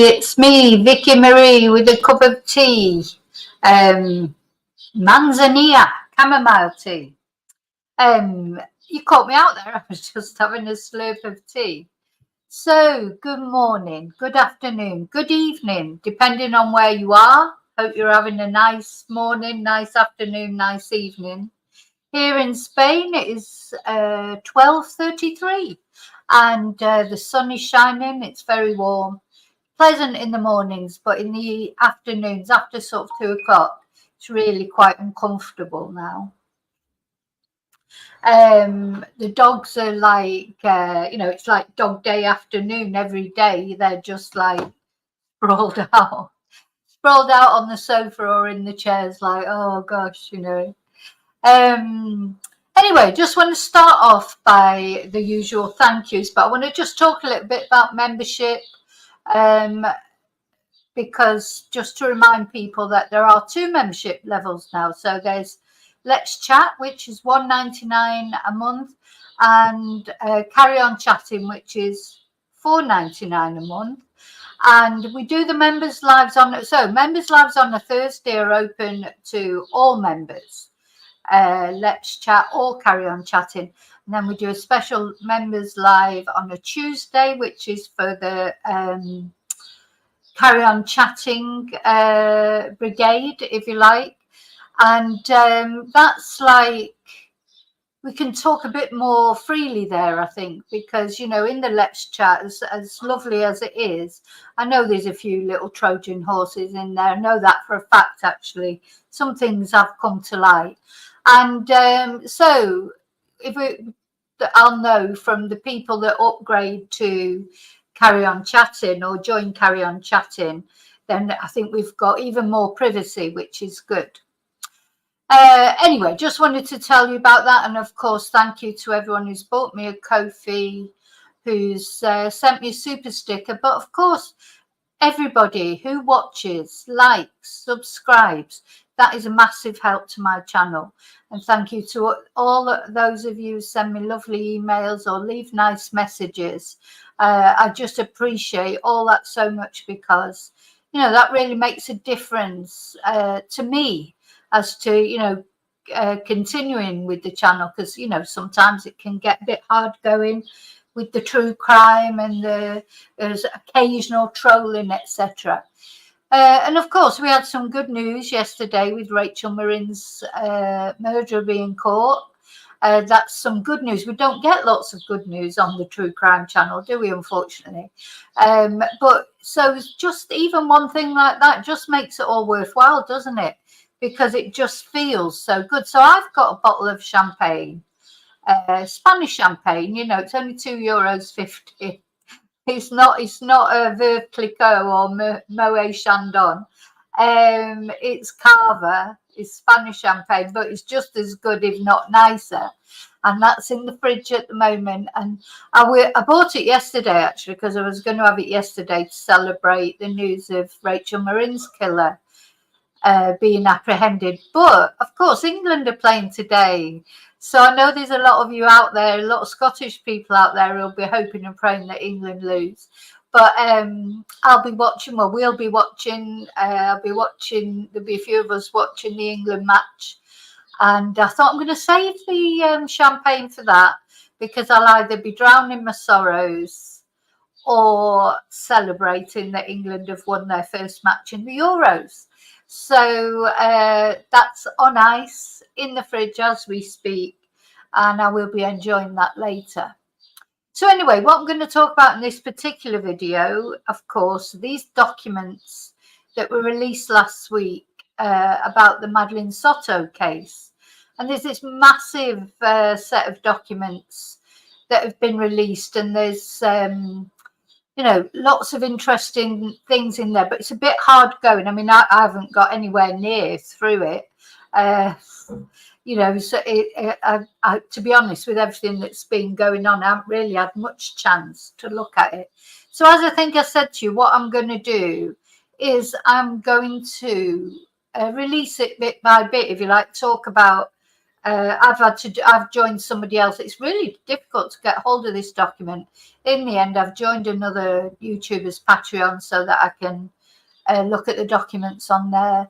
it's me, Vicky Marie, with a cup of tea. Manzanilla, chamomile tea. You caught me out there. I was just having a slurp of tea. So, good morning, good afternoon, good evening, depending on where you are. Hope you're having a nice morning, nice afternoon, nice evening. Here in Spain, it is 12:33, and the sun is shining. It's very warm. Pleasant in the mornings, but in the afternoons, after sort of 2 o'clock, it's really quite uncomfortable now. The dogs are like, it's like dog day afternoon every day. They're just like sprawled out on the sofa or in the chairs, like, oh gosh, Anyway, just want to start off by the usual thank yous, but I want to just talk a little bit about membership. Because just to remind people that there are 2 membership levels now. So there's Let's Chat, which is $1.99 a month, and Carry On Chatting, which is $4.99 a month. And we do the members lives members lives on a Thursday are open to all members. Let's Chat or Carry On Chatting. And then we do a special members live on a Tuesday, which is for the Carry On Chatting brigade, if you like. And that's like, we can talk a bit more freely there, I think, because, in the Let's Chat, as lovely as it is, I know there's a few little Trojan horses in there. I know that for a fact, actually. Some things have come to light. And so I'll know from the people that upgrade to Carry On Chatting or join Carry On Chatting, then I think we've got even more privacy, which is good. Anyway, just wanted to tell you about that. And of course, thank you to everyone who's bought me a Ko-fi, who's sent me a super sticker. But of course, everybody who watches, likes, subscribes, that is a massive help to my channel. And thank you to all those of you who send me lovely emails or leave nice messages. I just appreciate all that so much, because, that really makes a difference to me as to, continuing with the channel, because, sometimes it can get a bit hard going with the true crime and there's occasional trolling, etc. And of course, we had some good news yesterday with Rachel Marin's murderer being caught. That's some good news. We don't get lots of good news on the True Crime channel, do we, unfortunately? But so just even one thing like that just makes it all worthwhile, doesn't it? Because it just feels so good. So I've got a bottle of champagne, Spanish champagne, it's only €2.50. It's not a Veuve Clicquot or Moet Chandon. It's Cava, it's Spanish champagne, but it's just as good, if not nicer. And that's in the fridge at the moment. And I bought it yesterday, actually, because I was going to have it yesterday to celebrate the news of Rachel Marin's killer being apprehended. But of course, England are playing today. So I know there's a lot of you out there, a lot of Scottish people out there who'll be hoping and praying that England lose. But we'll be watching, there'll be a few of us watching the England match. And I thought I'm going to save the champagne for that, because I'll either be drowning my sorrows or celebrating that England have won their first match in the Euros. So that's on ice in the fridge as we speak, and I will be enjoying that later. So anyway, what I'm going to talk about in this particular video, of course, these documents that were released last week about the Madeleine Soto case. And there's this massive set of documents that have been released, and there's lots of interesting things in there, but it's a bit hard going. I mean, I haven't got anywhere near through it. So to be honest, with everything that's been going on, I haven't really had much chance to look at it. So as I think I said to you, what I'm going to do is I'm going to release it bit by bit, if you like, talk about I've joined somebody else. It's really difficult to get hold of this document. In the end, I've joined another YouTuber's Patreon so that I can look at the documents on there.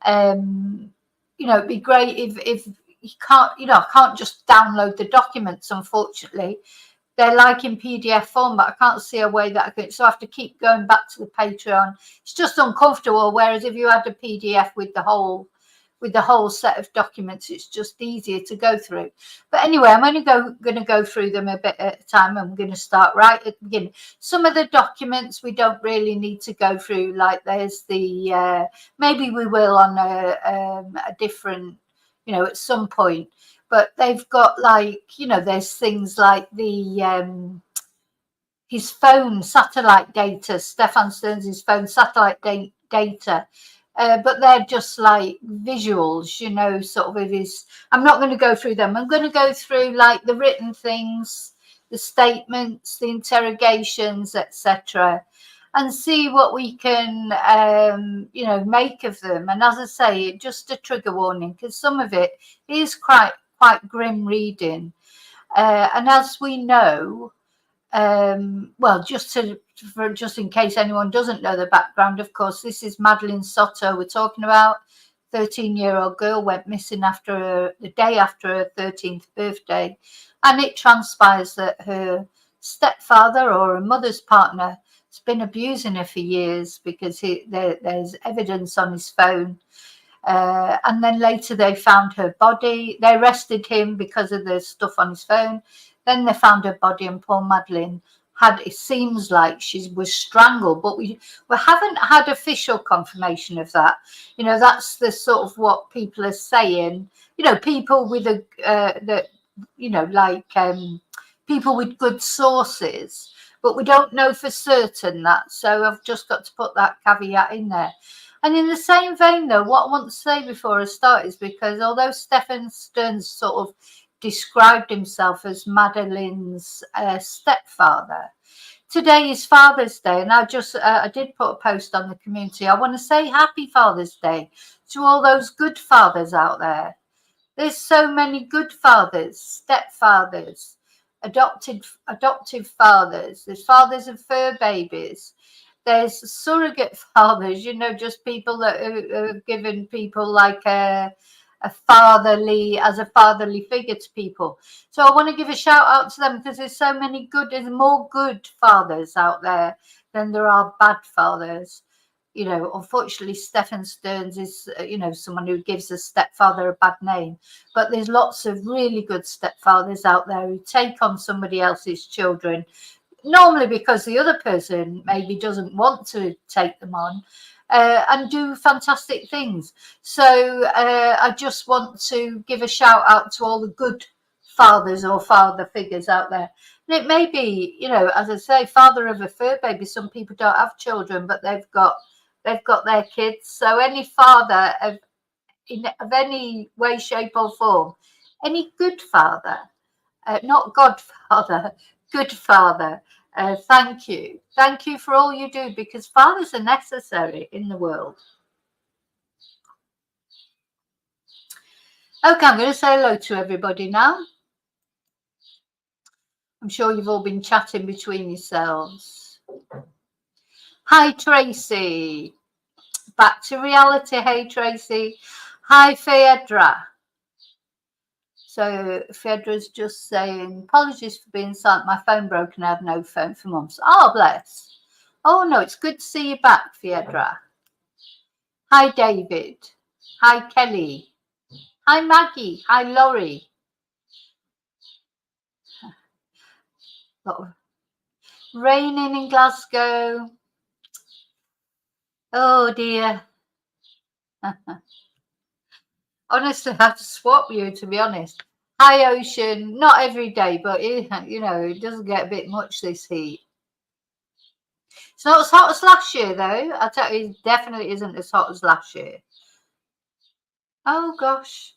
It'd be great if you can't, I can't just download the documents, unfortunately. They're like in PDF form, but I can't see a way that I could, so I have to keep going back to the Patreon. It's just uncomfortable. Whereas if you had a PDF with the whole set of documents, it's just easier to go through. But anyway, I'm only going to go through them a bit at a time. I'm going to start right at the beginning. Some of the documents we don't really need to go through, like there's the maybe we will on a different, at some point. But they've got like, there's things like the his phone satellite data, Stefan Stearns' phone satellite data. But they're just like visuals, sort of it is. I'm not going to go through them. I'm going to go through like the written things, the statements, the interrogations, etc., and see what we can, make of them. And as I say, just a trigger warning, because some of it is quite grim reading. And as we know, well, just in case anyone doesn't know the background, of course, this is Madeleine Soto we're talking about. 13-year-old girl went missing the day after her 13th birthday, and it transpires that her stepfather or her mother's partner has been abusing her for years, because there's evidence on his phone. And then later they found her body. They arrested him because of the stuff on his phone. Then they found her body, and poor Madeleine it seems like she was strangled, but we haven't had official confirmation of that. That's the sort of what people are saying. People with people with good sources, but we don't know for certain that. So I've just got to put that caveat in there. And in the same vein, though, what I want to say before I start is, because although Stefan Stearns sort of described himself as Madeleine's stepfather, today is Father's Day, and I did put a post on the community. I want to say Happy Father's Day to all those good fathers out there. There's so many good fathers, stepfathers, adoptive fathers. There's fathers of fur babies. There's surrogate fathers, just people that have given people like a fatherly figure to people. So I want to give a shout out to them, because there's more good fathers out there than there are bad fathers. Unfortunately, Stefan Stearns is, someone who gives a stepfather a bad name. But there's lots of really good stepfathers out there who take on somebody else's children, normally because the other person maybe doesn't want to take them on, and do fantastic things. So I just want to give a shout out to all the good fathers or father figures out there. And it may be, as I say, father of a fur baby. Some people don't have children, but they've got their kids. So any father of any way, shape or form, any good father, not Godfather, good father. Thank you. Thank you for all you do, because fathers are necessary in the world. Okay, I'm going to say hello to everybody now. I'm sure you've all been chatting between yourselves. Hi, Tracy. Back to reality. Hey, Tracy. Hi, Phaedra. So Phaedra's just saying, apologies for being silent. My phone broke and I had no phone for months. Oh, bless. Oh, no, it's good to see you back, Phaedra. Hi, David. Hi, Kelly. Hi, Maggie. Hi, Laurie. Raining in Glasgow. Oh, dear. Honestly, I have to swap you, to be honest. Hi, Ocean. Not every day, but, it doesn't get a bit much, this heat. It's not as hot as last year, though. I tell you, it definitely isn't as hot as last year. Oh, gosh.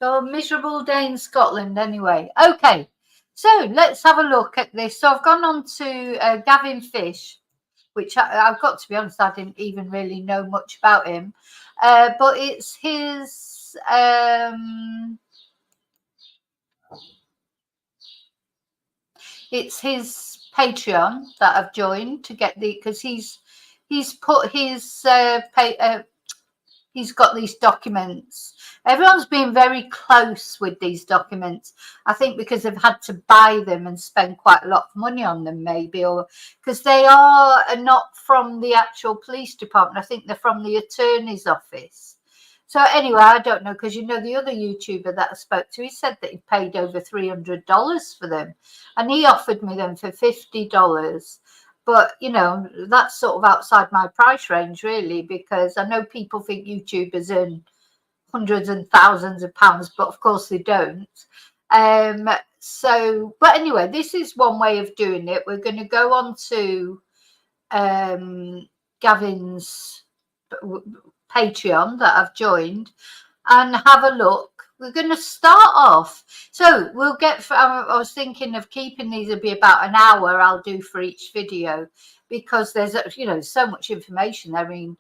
So, a miserable day in Scotland, anyway. Okay, so let's have a look at this. So, I've gone on to Gavin Fish, which I've got to be honest, I didn't even really know much about him. But it's his it's his Patreon that I've joined to get because he's put his he's got these documents. Everyone's been very close with these documents. I think because they've had to buy them and spend quite a lot of money on them, maybe, or because they are not from the actual police department. I think they're from the attorney's office. So anyway, I don't know, because the other YouTuber that I spoke to, he said that he paid over $300 for them, and he offered me them for $50. But that's sort of outside my price range, really, because I know people think YouTubers earn hundreds and thousands of pounds, but of course they don't. But anyway, this is one way of doing it. We're going to go on to Gavin's Patreon that I've joined and have a look. We're going to start off. So we'll get, I was thinking of keeping these, it'll be about an hour I'll do for each video, because there's, so much information. I mean,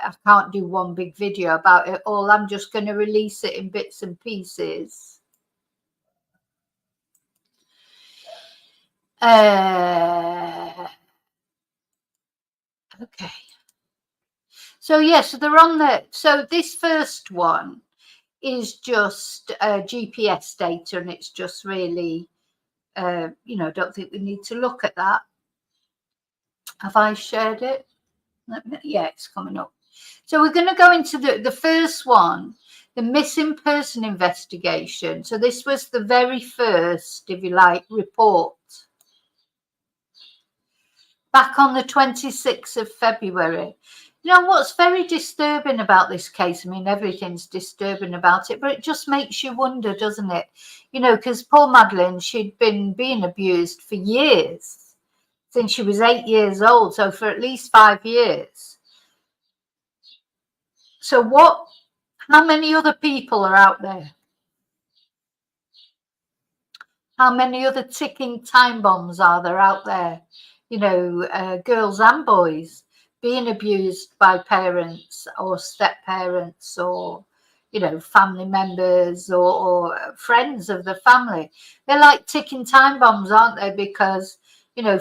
I can't do one big video about it all. I'm just going to release it in bits and pieces. Okay. So yes, so they're on there. So this first one is just GPS data, and it's just really, I don't think we need to look at that. Have I shared it? Yeah, it's coming up. So we're going to go into the first one, the missing person investigation. So this was the very first, if you like, report. Back on the 26th of February. What's very disturbing about this case, I mean, everything's disturbing about it, but it just makes you wonder, doesn't it? Because poor Madeleine, she'd been being abused for years, since she was 8 years old, so for at least 5 years. So how many other people are out there? How many other ticking time bombs are there out there? Girls and boys being abused by parents or step parents, or family members, or friends of the family. They're like ticking time bombs, aren't they? Because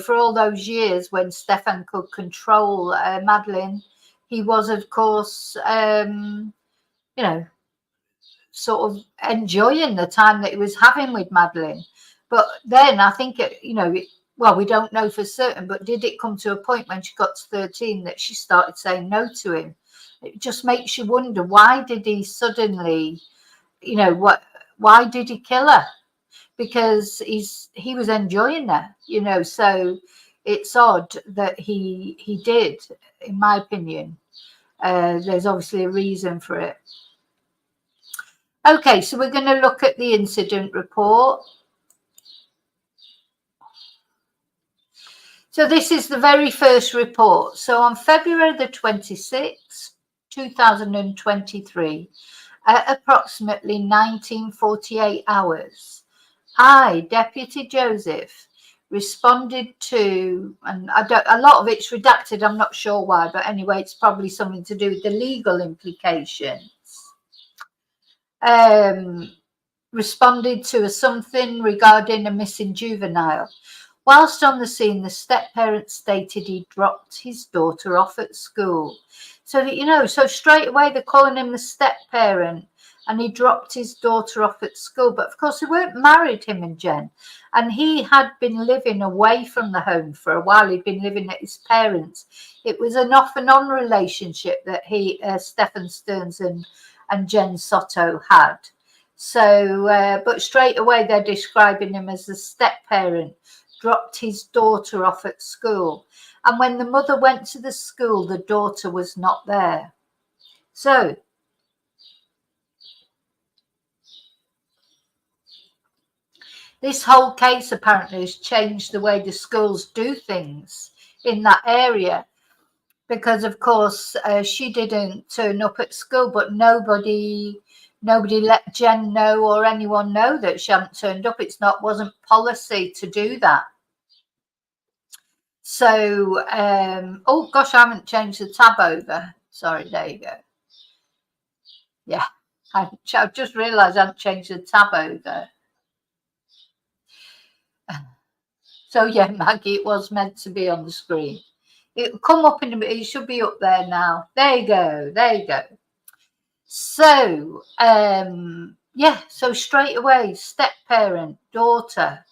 for all those years when Stefan could control Madeleine, he was, of course, sort of enjoying the time that he was having with Madeleine. But then I think well, we don't know for certain, but did it come to a point when she got to 13 that she started saying no to him? It just makes you wonder, why did he suddenly, why did he kill her? Because he was enjoying her, so it's odd that he did, in my opinion. There's obviously a reason for it. Okay, so we're going to look at the incident report. So this is the very first report. So on February the 26th, 2023, at approximately 1948 hours, I, Deputy Joseph, responded to, and a lot of it's redacted, I'm not sure why, but anyway, it's probably something to do with the legal implications. Responded to something regarding a missing juvenile. Whilst on the scene, the step-parent stated he dropped his daughter off at school. So, so straight away they're calling him the step-parent, and he dropped his daughter off at school. But of course, they weren't married, him and Jen. And he had been living away from the home for a while. He'd been living at his parents'. It was an off and on relationship that Stefan Stearns and Jen Soto had. So, but straight away they're describing him as the step-parent, dropped his daughter off at school. And when the mother went to the school, the daughter was not there. So this whole case apparently has changed the way the schools do things in that area, because of course she didn't turn up at school, but nobody let Jen know or anyone know that she hadn't turned up. Wasn't policy to do that. So, oh gosh, I haven't changed the tab over. Sorry, there you go. Yeah. I've just realised I haven't changed the tab over. So yeah, Maggie, it was meant to be on the screen. It'll come up in a bit. It should be up there now. There you go. There you go. So yeah. So straight away, step parent, daughter.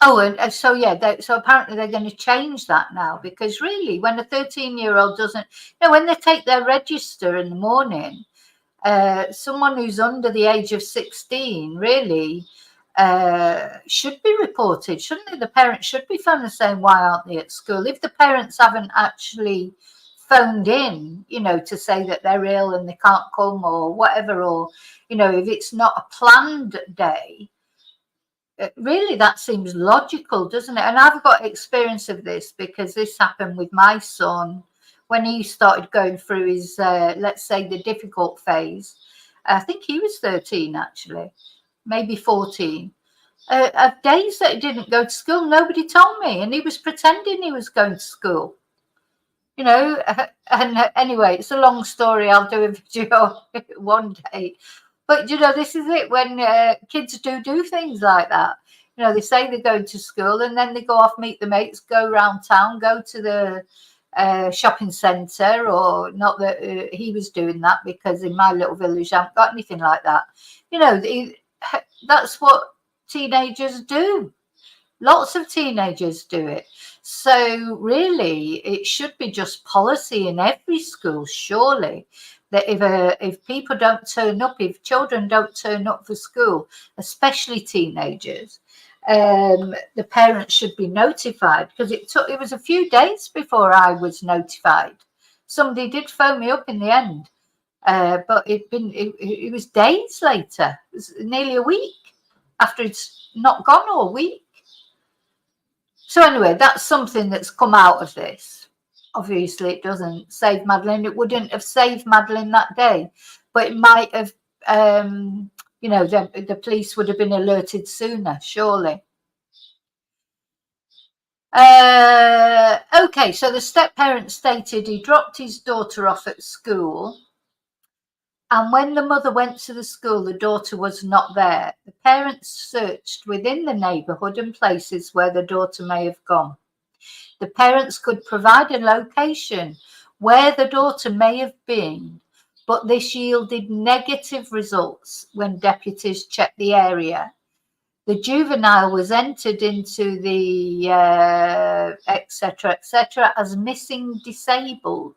Oh, and so yeah. So apparently they're going to change that now, because really, when a 13-year-old doesn't, when they take their register in the morning, someone who's under the age of 16 really should be reported, shouldn't they? The parents should be phoned and saying, why aren't they at school? If the parents haven't actually phoned in, to say that they're ill and they can't come or whatever, or, if it's not a planned day, really that seems logical, doesn't it? And I've got experience of this, because this happened with my son when he started going through his, let's say, the difficult phase. I think he was 13 actually, maybe 14. Of days that he didn't go to school, nobody told me, and he was pretending he was going to school. And anyway, it's a long story. I'll do a video one day. But, this is it, when kids do things like that. They say they're going to school, and then they go off, meet the mates, go around town, go to the shopping centre, or not that he was doing that, because in my little village I haven't got anything like that. That's what teenagers do. Lots of teenagers do it. So really, it should be just policy in every school, surely, that if people don't turn up, if children don't turn up for school, especially teenagers, the parents should be notified, because it was a few days before I was notified. Somebody did phone me up in the end, but it was days later. It was nearly a week after it's not gone all week. So anyway, that's something that's come out of this. Obviously, it doesn't save Madeleine. It wouldn't have saved Madeleine that day, but it might have, the police would have been alerted sooner, surely. Okay, so the step-parent stated he dropped his daughter off at school, and when the mother went to the school, the daughter was not there. The parents searched within the neighbourhood and places where the daughter may have gone. The parents could provide a location where the daughter may have been, but this yielded negative results when deputies checked the area. The juvenile was entered into the etc. as missing disabled.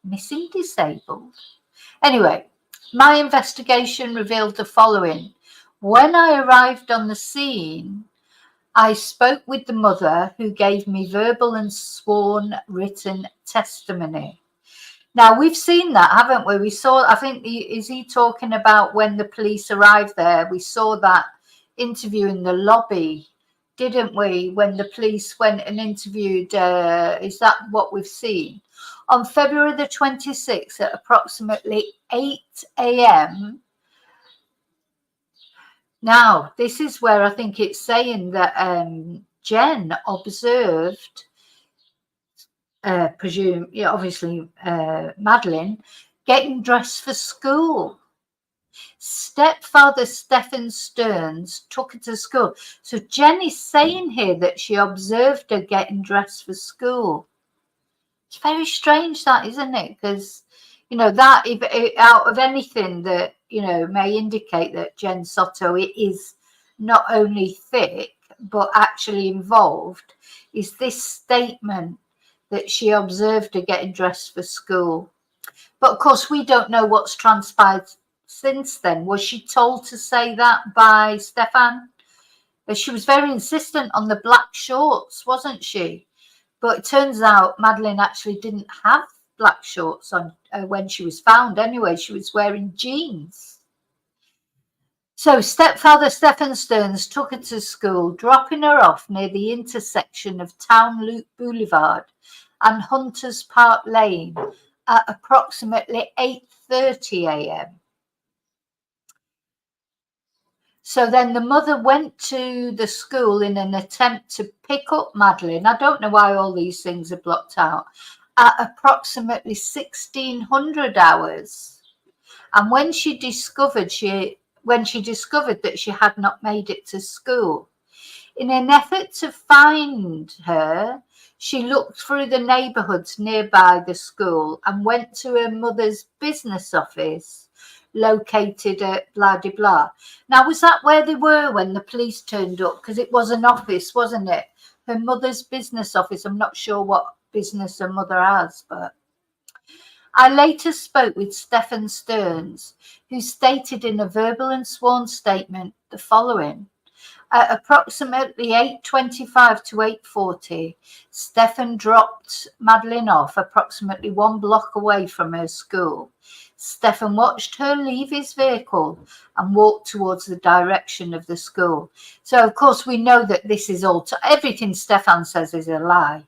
Missing disabled? Anyway, my investigation revealed the following. When I arrived on the scene, I spoke with the mother, who gave me verbal and sworn written testimony. Now, we've seen that, haven't we? We saw, I think, is he talking about when the police arrived there? We saw that interview in the lobby, didn't we? When the police went and interviewed, is that what we've seen? On February the 26th at approximately 8 a.m. Now, this is where I think it's saying that Jen observed, obviously Madeleine, getting dressed for school. Stepfather Stephen Stearns took her to school. So Jen is saying here that she observed her getting dressed for school. It's very strange, that, isn't it? Because, that if out of anything that, may indicate that Jen Soto is not only thick, but actually involved, is this statement that she observed her getting dressed for school. But of course, we don't know what's transpired since then. Was she told to say that by Stefan? She was very insistent on the black shorts, wasn't she? But it turns out Madeleine actually didn't have black shorts on when she was found. Anyway, she was wearing jeans. So stepfather Stephen Stearns took her to school, dropping her off near the intersection of Town Loop Boulevard and Hunters Park Lane at approximately 8:30 a.m. So then the mother went to the school in an attempt to pick up Madeleine. I don't know why all these things are blocked out. At approximately 1600 hours. And when she discovered that she had not made it to school, in an effort to find her, she looked through the neighbourhoods nearby the school and went to her mother's business office located at blah de blah. Now, was that where they were when the police turned up? Because it was an office, wasn't it? Her mother's business office. I'm not sure what business her mother has, but I later spoke with Stephen Stearns, who stated in a verbal and sworn statement the following. At approximately 8:25 to 8:40, Stephen dropped Madeleine off approximately 1 block away from her school. Stephen watched her leave his vehicle and walk towards the direction of the school. So, of course, we know that this is all, everything Stephen says is a lie.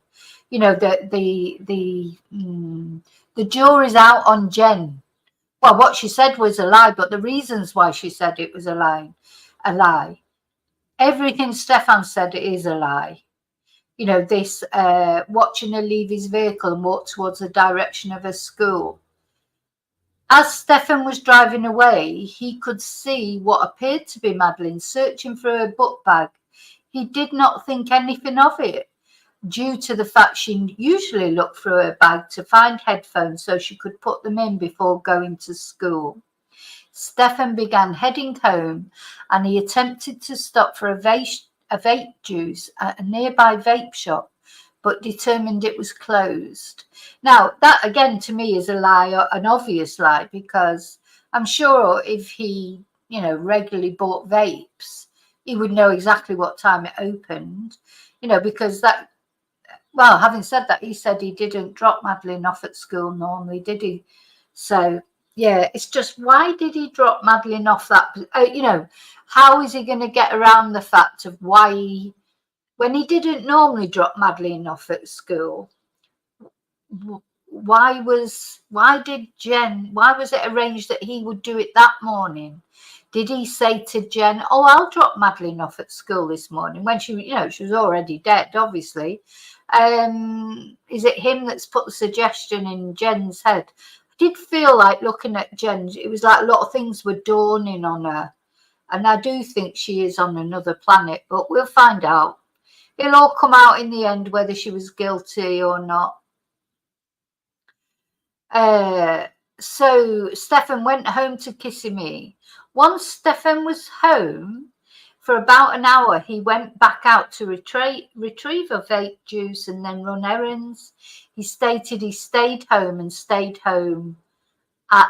You know, the jury's out on Jen. Well, what she said was a lie, but the reasons why she said it was a lie. Everything Stefan said is a lie. You know, this watching her leave his vehicle and walk towards the direction of her school. As Stefan was driving away, he could see what appeared to be Madeleine searching for her book bag. He did not think anything of it, due to the fact she usually looked through her bag to find headphones so she could put them in before going to school. Stefan began heading home and he attempted to stop for a vape juice at a nearby vape shop, but determined it was closed. Now, that again to me is a lie, an obvious lie, because I'm sure if he, regularly bought vapes, he would know exactly what time it opened, because that, well, having said that, he said he didn't drop Madeleine off at school normally, did he? So, yeah, it's just, why did he drop Madeleine off that? How is he going to get around the fact of why, when he didn't normally drop Madeleine off at school, why was it arranged that he would do it that morning? Did he say to Jen, "Oh, I'll drop Madeleine off at school this morning," when she was already dead, obviously? Is it him that's put the suggestion in Jen's head? I did feel like, looking at Jen, it was like a lot of things were dawning on her, and I do think she is on another planet, but we'll find out. It'll all come out in the end whether she was guilty or not. So Stefan went home to Kissimmee. Once Stefan was home, for about an hour, he went back out to retrieve a vape juice and then run errands. He stated he stayed home at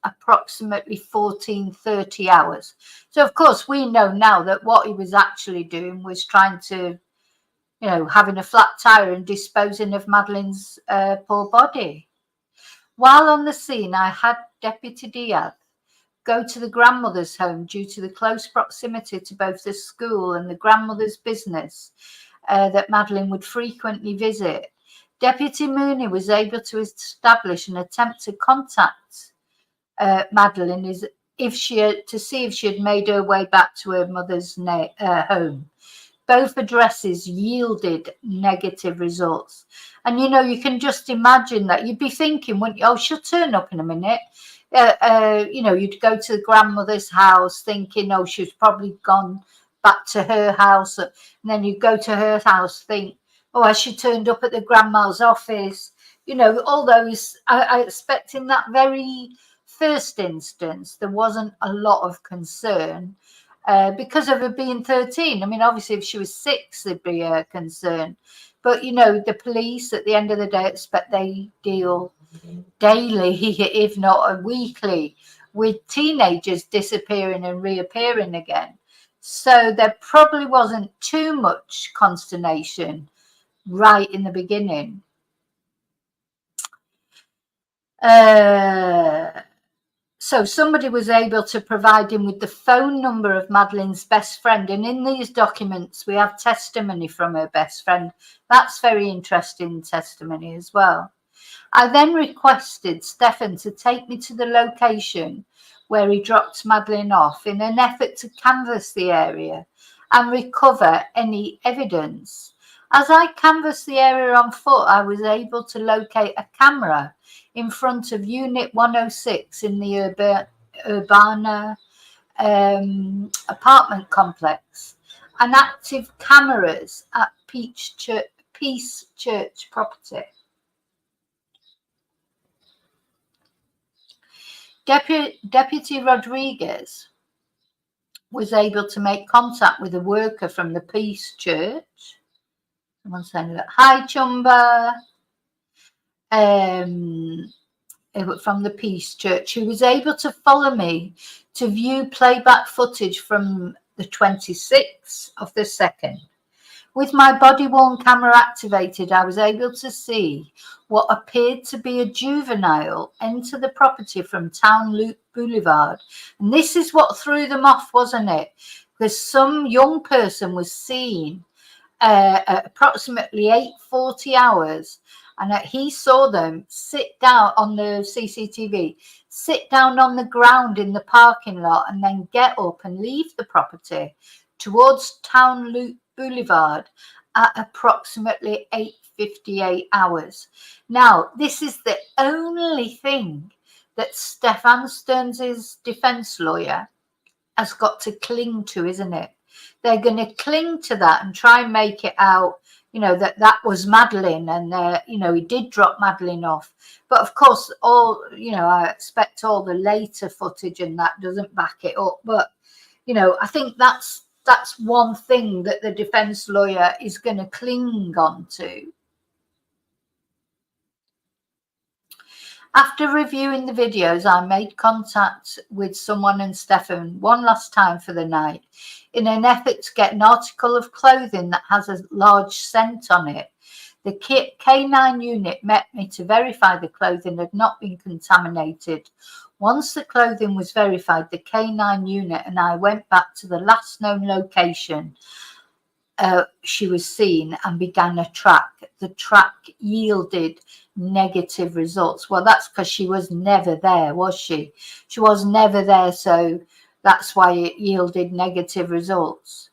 approximately 14-30 hours. So, of course, we know now that what he was actually doing was trying to, having a flat tire and disposing of Madeleine's poor body. While on the scene, I had Deputy Diaz go to the grandmother's home due to the close proximity to both the school and the grandmother's business that Madeleine would frequently visit. Deputy Mooney was able to establish an attempt to contact Madeleine to see if she had made her way back to her mother's home. Both addresses yielded negative results. And, you can just imagine that. You'd be thinking, wouldn't you, oh, she'll turn up in a minute. You'd go to the grandmother's house thinking, oh, she's probably gone back to her house. And then you go to her house, think, oh, has she turned up at the grandma's office? All those, I expect in that very first instance, there wasn't a lot of concern. Because of her being 13. I mean, obviously, if she was 6, there'd be a concern. But, the police, at the end of the day, expect they deal daily, if not weekly, with teenagers disappearing and reappearing again. So there probably wasn't too much consternation right in the beginning. So somebody was able to provide him with the phone number of Madeleine's best friend. And in these documents, we have testimony from her best friend. That's very interesting testimony as well. I then requested Stefan to take me to the location where he dropped Madeleine off in an effort to canvass the area and recover any evidence. As I canvassed the area on foot, I was able to locate a camera in front of Unit 106 in the Urbana apartment complex, and active cameras at Peace Church property. Deputy Rodriguez was able to make contact with a worker from the Peace Church. Someone saying that, hi Chumba, from the Peace Church, who was able to follow me to view playback footage from the 26th of the 2nd. With my body-worn camera activated, I was able to see what appeared to be a juvenile enter the property from Town Loop Boulevard. And this is what threw them off, wasn't it? Because some young person was seen at approximately 8:40 hours, and he saw them sit down on the CCTV, sit down on the ground in the parking lot, and then get up and leave the property towards Town Loop Boulevard at approximately 8:58 hours. Now, this is the only thing that Stefan Stearns' defense lawyer has got to cling to, isn't it? They're going to cling to that and try and make it out, that was Madeleine, and he did drop Madeleine off. But of course, I expect all the later footage and that doesn't back it up. But I think that's one thing that the defense lawyer is going to cling on to. After reviewing the videos, I made contact with someone and Stefan one last time for the night in an effort to get an article of clothing that has a large scent on it. The K9 unit met me to verify the clothing had not been contaminated. Once the clothing was verified, the K9 unit and I went back to the last known location she was seen and began a track. The track yielded negative results. Well, that's because she was never there, was she? She was never there, so that's why it yielded negative results.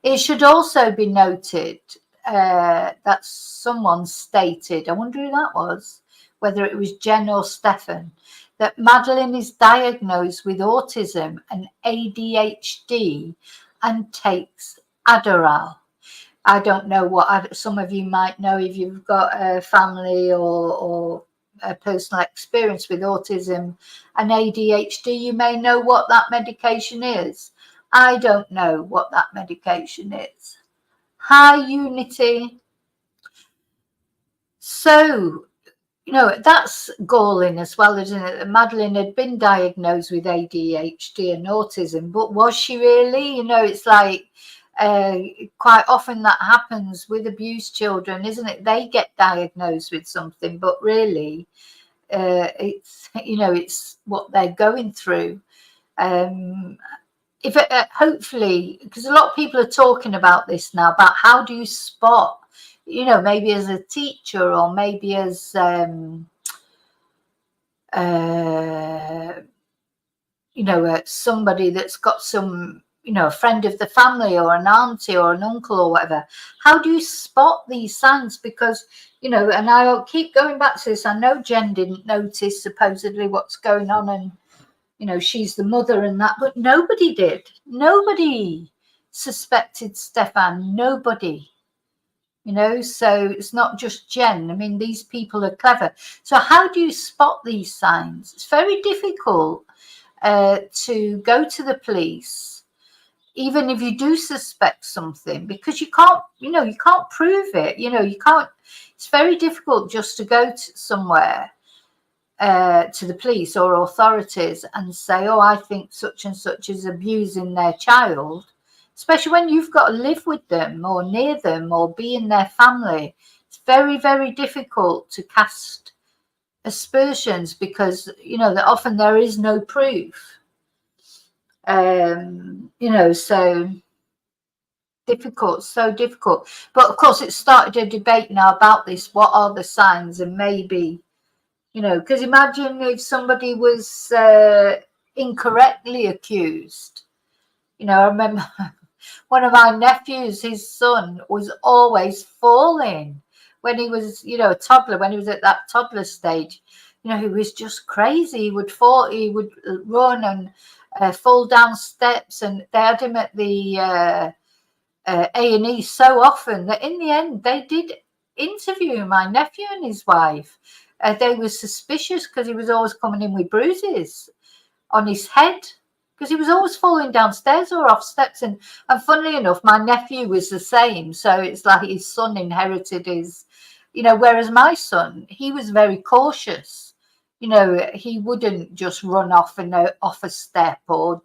It should also be noted that someone stated, I wonder who that was, whether it was Jen or Stefan, that Madeleine is diagnosed with autism and ADHD and takes Adderall. I don't know what some of you might know if you've got a family or a personal experience with autism and ADHD. You may know what that medication is. I don't know what that medication is. Hi, Unity. So, that's galling as well, isn't it? Madeleine had been diagnosed with ADHD and autism, but was she really? It's like quite often that happens with abused children, isn't it? They get diagnosed with something, but really it's what they're going through. Hopefully, because a lot of people are talking about this now, about how do you spot, maybe as a teacher or maybe as somebody that's got some, a friend of the family or an auntie or an uncle or whatever. How do you spot these signs? Because, and I'll keep going back to this. I know Jen didn't notice supposedly what's going on and, she's the mother and that, but nobody did. Nobody suspected Stefan. Nobody. So it's not just Jen. I mean, these people are clever. So how do you spot these signs? It's very difficult to go to the police, even if you do suspect something, because you can't prove it. You can't. It's very difficult just to go to somewhere, to the police or authorities and say, oh, I think such and such is abusing their child. Especially when you've got to live with them or near them or be in their family. It's very, very difficult to cast aspersions because, that often there is no proof. So difficult. But of course, it started a debate now about this. What are the signs? And maybe, because imagine if somebody was incorrectly accused. I remember one of my nephews, his son, was always falling when he was, a toddler, when he was at that toddler stage. he was just crazy. He would fall, he would run and fall down steps, and they had him at the A&E so often that in the end they did interview my nephew and his wife. They were suspicious because he was always coming in with bruises on his head, because he was always falling downstairs or off steps. And funnily enough, my nephew was the same. So it's like his son inherited his, whereas my son, he was very cautious. He wouldn't just run off off a step or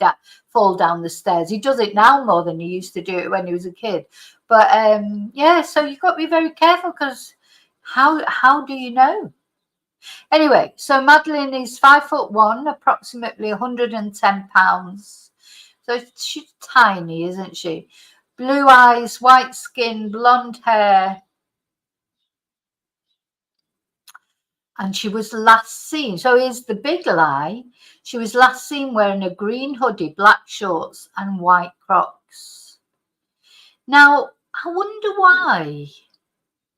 fall down the stairs. He does it now more than he used to do it when he was a kid. But yeah, so you've got to be very careful, because how do you know? Anyway, so Madeleine is 5'1", approximately 110 pounds. So she's tiny, isn't she? Blue eyes, white skin, blonde hair. And she was last seen, so here's the big lie. She was last seen wearing a green hoodie, black shorts, and white Crocs. Now, I wonder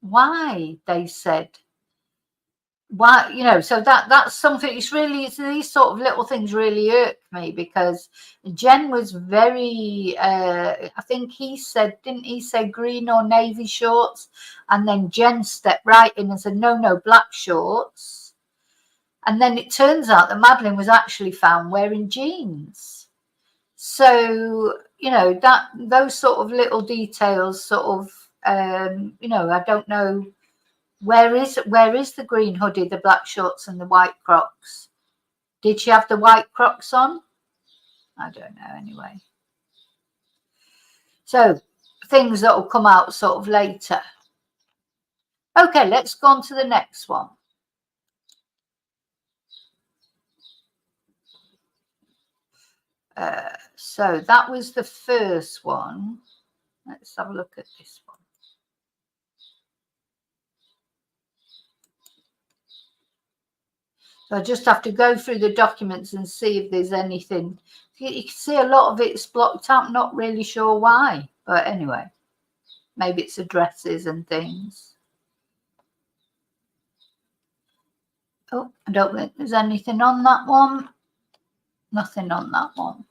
why they said, why, so that's something. It's these sort of little things really irk me, because Jen was very, I think didn't he say green or navy shorts? And then Jen stepped right in and said, no, black shorts. And then it turns out that Madeleine was actually found wearing jeans. So, those sort of little details sort of, I don't know. Where is the green hoodie, the black shorts, and the white Crocs? Did she have the white Crocs on? I don't know, anyway. So, things that will come out sort of later. Okay, let's go on to the next one. So that was the first one. Let's have a look at this one. So I just have to go through the documents and see if there's anything. You can see a lot of it's blocked out, not really sure why. But anyway, maybe it's addresses and things. Oh, I don't think there's anything on that one. Nothing on that one.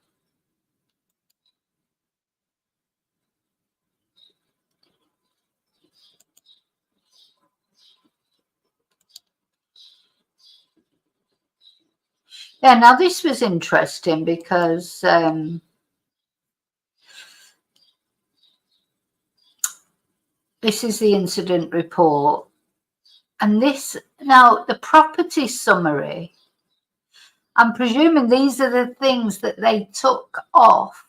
Yeah, now this was interesting because this is the incident report. And now the property summary, I'm presuming these are the things that they took off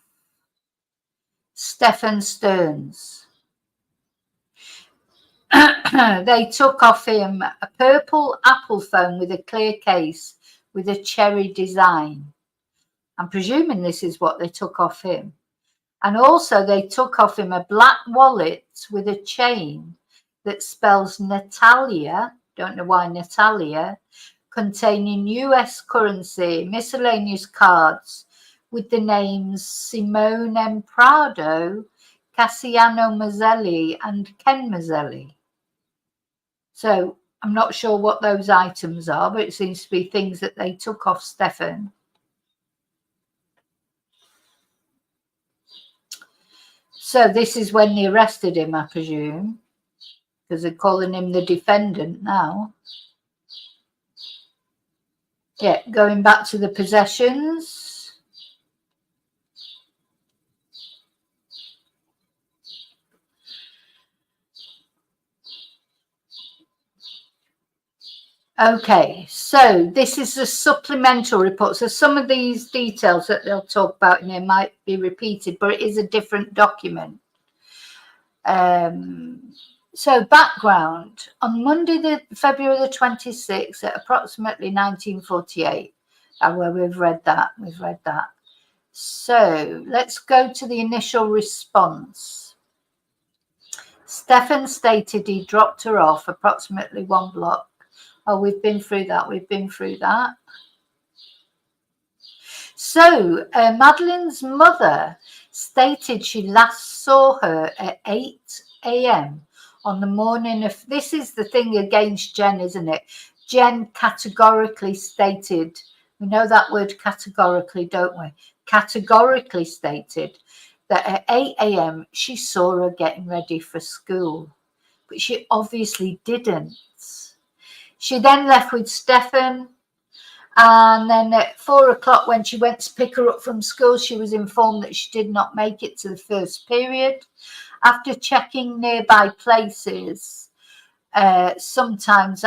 Stephen Stearns. They took off him a purple Apple phone with a clear case with a cherry design. I'm presuming this is what they took off him. And also they took off him a black wallet with a chain that spells Natalia, don't know why Natalia, containing US currency, miscellaneous cards with the names Simone M. Prado, Cassiano Mazzelli, and Ken Mazzelli. So I'm not sure what those items are, but it seems to be things that they took off Stefan. So this is when they arrested him, I presume, because they're calling him the defendant now. Yeah, going back to the possessions. Okay, so this is a supplemental report. So some of these details that they'll talk about in here might be repeated, but it is a different document. So background, on Monday, February the 26th at approximately 1948, where we've read that. So let's go to the initial response. Stefan stated he dropped her off approximately 1 block. Oh, we've been through that. So Madeleine's mother stated she last saw her at 8 a.m. on the morning of, this is the thing against Jen, isn't it? Jen categorically stated, we know that word categorically, don't we? Categorically stated that at 8 a.m. she saw her getting ready for school, but she obviously didn't. She then left with Stefan, and then at 4 o'clock when she went to pick her up from school, she was informed that she did not make it to the first period. After checking nearby places, sometimes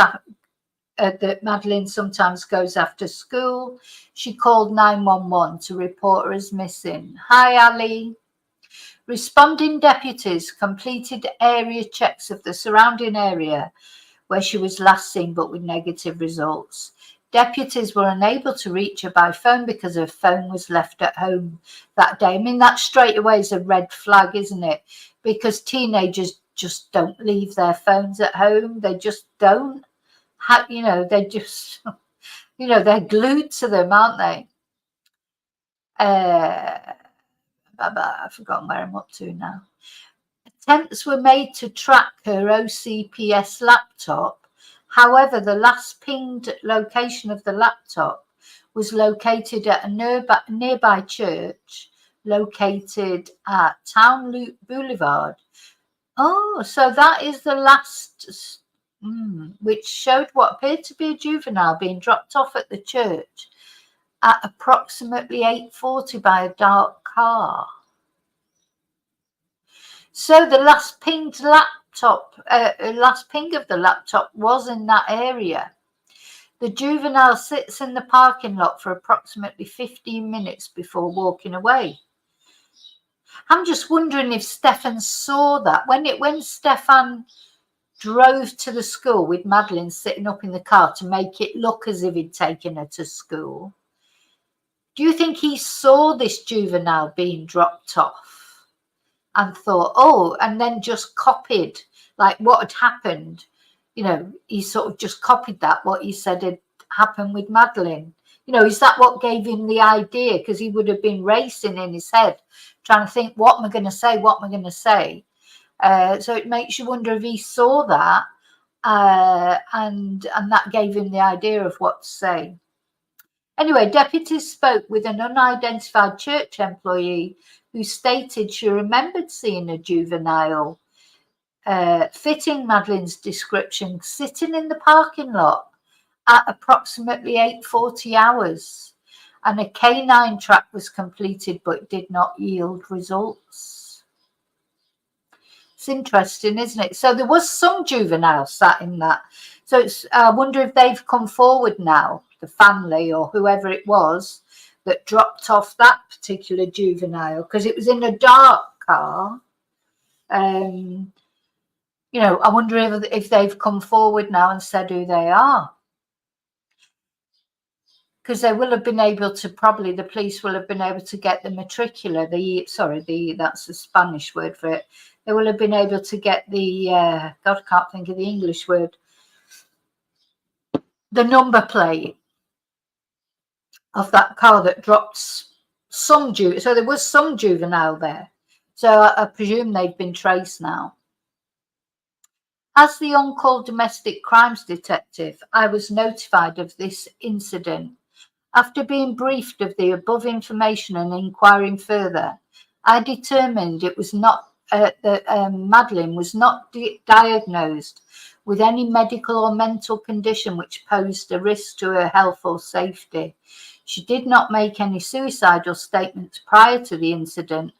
that Madeleine sometimes goes after school, she called 911 to report her as missing. Hi, Ali. Responding deputies completed area checks of the surrounding area where she was last seen, but with negative results. Deputies were unable to reach her by phone because her phone was left at home that day. I mean, that straight away is a red flag, isn't it? Because teenagers just don't leave their phones at home. They just don't. They just, they're glued to them, aren't they? I've forgotten where I'm up to now. Attempts were made to track her OCPS laptop. However, the last pinged location of the laptop was located at a nearby church located at Town Loop Boulevard. Oh, so that is the last, which showed what appeared to be a juvenile being dropped off at the church at approximately 8:40 by a dark car. So the last ping of the laptop was in that area. The juvenile sits in the parking lot for approximately 15 minutes before walking away. I'm just wondering if Stefan saw that. When Stefan drove to the school with Madeleine sitting up in the car to make it look as if he'd taken her to school, do you think he saw this juvenile being dropped off and thought, oh, and then just copied like what had happened? He sort of just copied what he said had happened with Madeleine. Is that what gave him the idea? Because he would have been racing in his head, trying to think, what am I going to say? What am I going to say? So it makes you wonder if he saw that and that gave him the idea of what to say. Anyway, deputies spoke with an unidentified church employee who stated she remembered seeing a juvenile fitting Madeleine's description sitting in the parking lot at approximately 8:40 hours, and a canine track was completed but did not yield results. It's interesting, isn't it? So there was some juvenile sat in that. So I wonder if they've come forward now, the family or whoever it was that dropped off that particular juvenile, because it was in a dark car. I wonder if they've come forward now and said who they are. Because they will have been able to, probably the police will have been able to get the matricular, that's the Spanish word for it. They will have been able to get the, God, I can't think of the English word, the number plate of that car that dropped so there was some juvenile there. So I presume they've been traced now. As the on-call domestic crimes detective, I was notified of this incident. After being briefed of the above information and inquiring further, I determined it was not that Madeleine was not diagnosed with any medical or mental condition which posed a risk to her health or safety. She did not make any suicidal statements prior to the incident,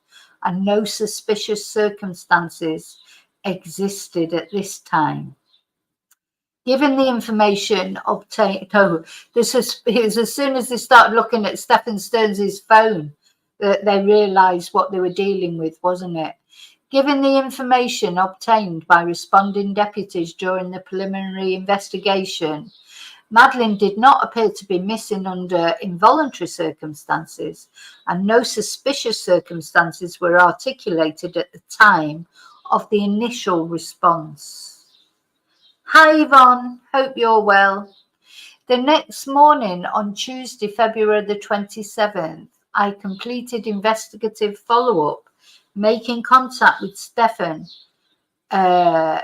and no suspicious circumstances existed at this time. Given the information obtained, it was as soon as they started looking at Stefan Stearns' phone that they realised what they were dealing with, wasn't it? Given the information obtained by responding deputies during the preliminary investigation, Madeleine did not appear to be missing under involuntary circumstances, and no suspicious circumstances were articulated at the time of the initial response. Hi Yvonne, hope you're well. The next morning on Tuesday, February the 27th, I completed investigative follow-up, making contact with Stefan. Now,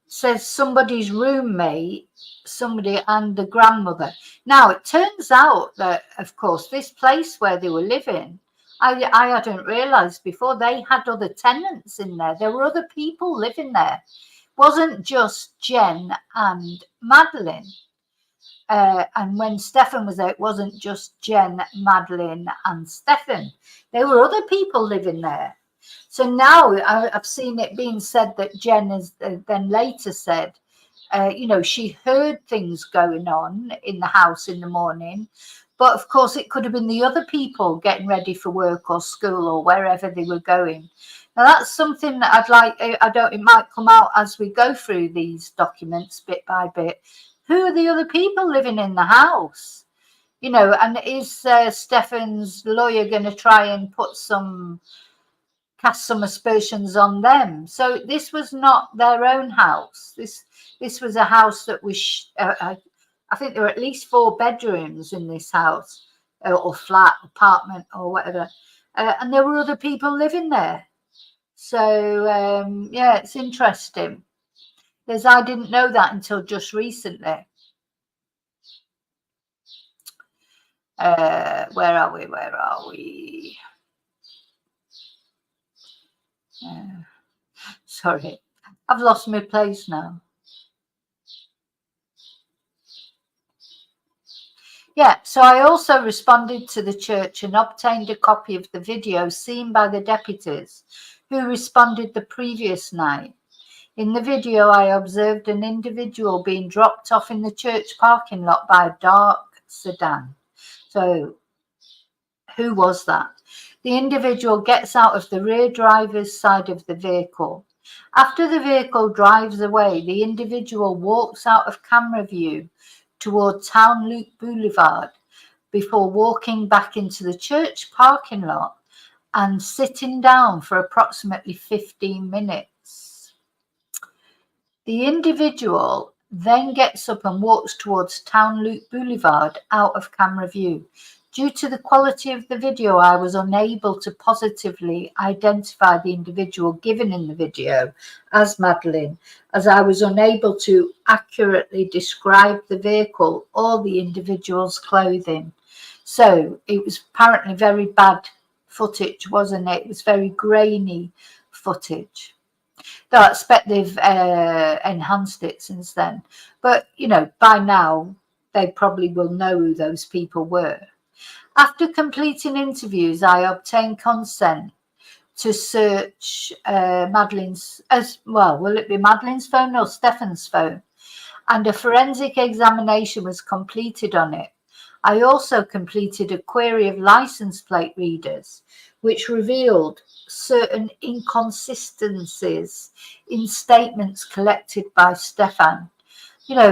says somebody's roommate, somebody and the grandmother. Now, it turns out that, of course, this place where they were living, I hadn't realised before, they had other tenants in there. There were other people living there. It wasn't just Jen and Madeleine. And when Stefan was there, it wasn't just Jen, Madeleine, and Stefan. There were other people living there. So now I've seen it being said that Jen has then later said, she heard things going on in the house in the morning. But of course, it could have been the other people getting ready for work or school or wherever they were going. Now, that's something that I'd like, it might come out as we go through these documents bit by bit. Who are the other people living in the house? And is Stefan's lawyer going to try and cast some aspersions on them? So this was not their own house. This was a house that was, I think there were at least 4 bedrooms in this house, or flat, apartment, or whatever. And there were other people living there. So, it's interesting. Because I didn't know that until just recently. Where are we? Sorry, I've lost my place now. Yeah, so I also responded to the church and obtained a copy of the video seen by the deputies who responded the previous night. In the video, I observed an individual being dropped off in the church parking lot by a dark sedan. So, who was that? The individual gets out of the rear driver's side of the vehicle. After the vehicle drives away, the individual walks out of camera view toward Town Loop Boulevard before walking back into the church parking lot and sitting down for approximately 15 minutes. The individual then gets up and walks towards Town Loop Boulevard out of camera view. Due to the quality of the video, I was unable to positively identify the individual given in the video as Madeleine, as I was unable to accurately describe the vehicle or the individual's clothing. So it was apparently very bad footage, wasn't it? It was very grainy footage. Though I expect they've enhanced it since then. But, by now, they probably will know who those people were. After completing interviews, I obtained consent to search Madeleine's, will it be Madeleine's phone or Stefan's phone? And a forensic examination was completed on it. I also completed a query of license plate readers, which revealed certain inconsistencies in statements collected by Stefan.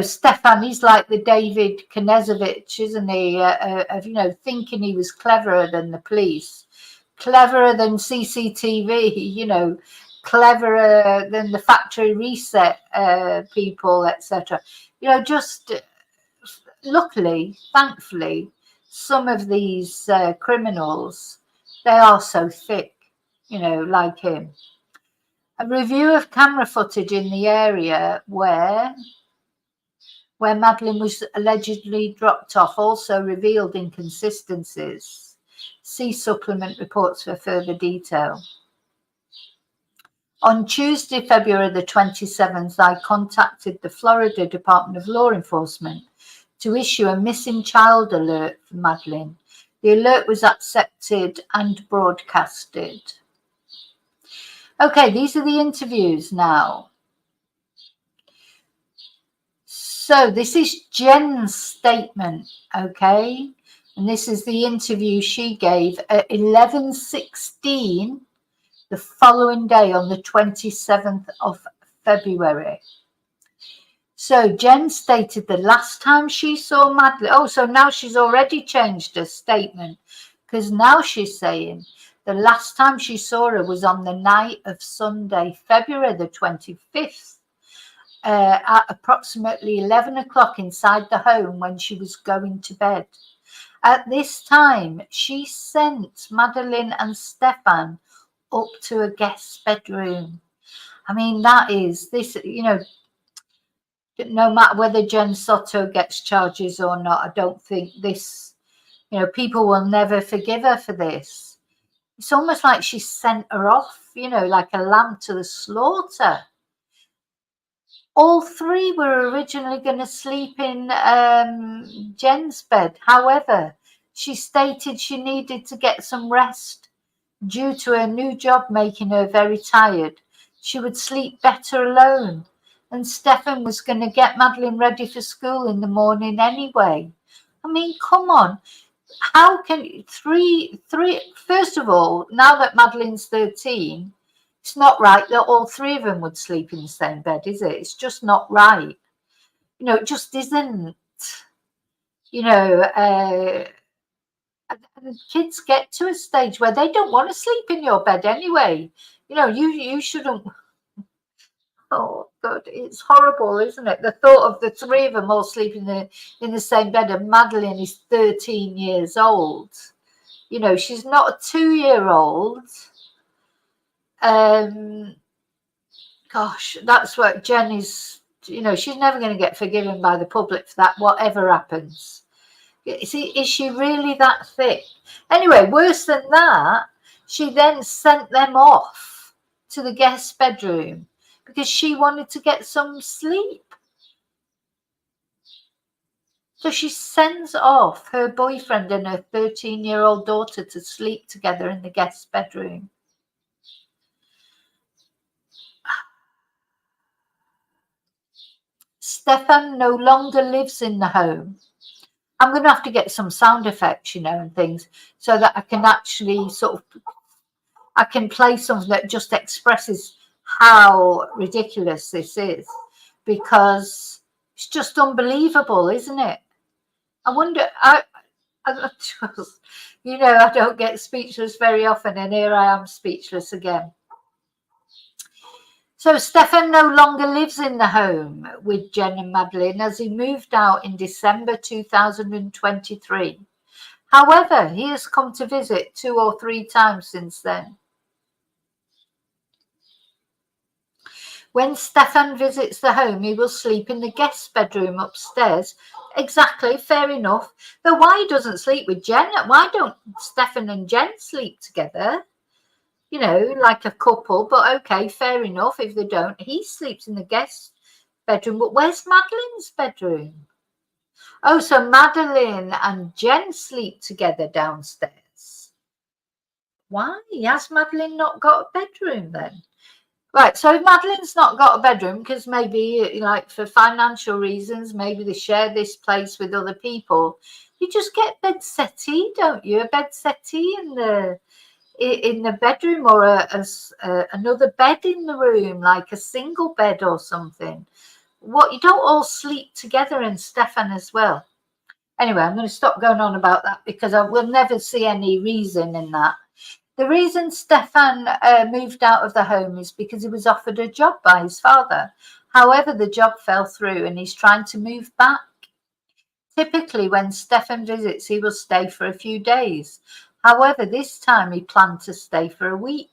Stefan, he's like the David Knezovich, isn't he? Of, thinking he was cleverer than the police, cleverer than CCTV, cleverer than the factory reset people, etc. Just luckily, thankfully, some of these criminals, they are so thick, like him. A review of camera footage in the area where Madeleine was allegedly dropped off also revealed inconsistencies. See supplement reports for further detail. On Tuesday, February the 27th, I contacted the Florida Department of Law Enforcement to issue a missing child alert for Madeleine. The alert was accepted and broadcasted. Okay, these are the interviews now. So this is Jen's statement, okay? And this is the interview she gave at 11:16 the following day on the 27th of February. So Jen stated the last time she saw Madeleine, so now she's already changed her statement, because now she's saying the last time she saw her was on the night of Sunday, February the 25th. At approximately 11 o'clock inside the home when she was going to bed. At this time, she sent Madeleine and Stefan up to a guest bedroom. I mean, that is this, no matter whether Jen Soto gets charges or not, I don't think this, people will never forgive her for this. It's almost like she sent her off, like a lamb to the slaughter. All three were originally going to sleep in Jen's bed. However, she stated she needed to get some rest due to her new job making her very tired. She would sleep better alone. And Stefan was going to get Madeleine ready for school in the morning anyway. I mean, come on. How can three, first of all, now that Madeleine's 13, it's not right that all three of them would sleep in the same bed, is it? It's just not right. It just isn't. Kids get to a stage where they don't want to sleep in your bed anyway. You shouldn't. Oh God, it's horrible, isn't it? The thought of the three of them all sleeping in the same bed, and Madeleine is 13 years old. She's not a 2-year-old. Gosh, that's what Jen is. She's never going to get forgiven by the public for that, whatever happens. See, is she really that thick? Anyway, worse than that, she then sent them off to the guest bedroom because she wanted to get some sleep. So she sends off her boyfriend and her 13-year-old daughter to sleep together in the guest bedroom. Stefan no longer lives in the home. I'm going to have to get some sound effects, and things so that I can actually I can play something that just expresses how ridiculous this is, because it's just unbelievable, isn't it? I wonder, I don't get speechless very often, and here I am speechless again. So Stefan no longer lives in the home with Jen and Madeleine as he moved out in December 2023. However, he has come to visit 2 or 3 times since then. When Stefan visits the home, he will sleep in the guest bedroom upstairs. Exactly, fair enough. But why he doesn't sleep with Jen? Why don't Stefan and Jen sleep together? Like a couple, but okay, fair enough. If they don't, he sleeps in the guest bedroom. But where's Madeleine's bedroom? Oh, so Madeleine and Jen sleep together downstairs. Why? Has Madeleine not got a bedroom then? Right, so if Madeleine's not got a bedroom, because maybe like for financial reasons, maybe they share this place with other people, you just get bed settee, don't you? A bed settee in the bedroom, or another bed in the room, like a single bed or something. What, you don't all sleep together, and Stefan as well. Anyway, I'm going to stop going on about that because I will never see any reason in that. The reason Stefan moved out of the home is because he was offered a job by his father. However, the job fell through and he's trying to move back. Typically, when Stefan visits, he will stay for a few days. However, this time he planned to stay for a week.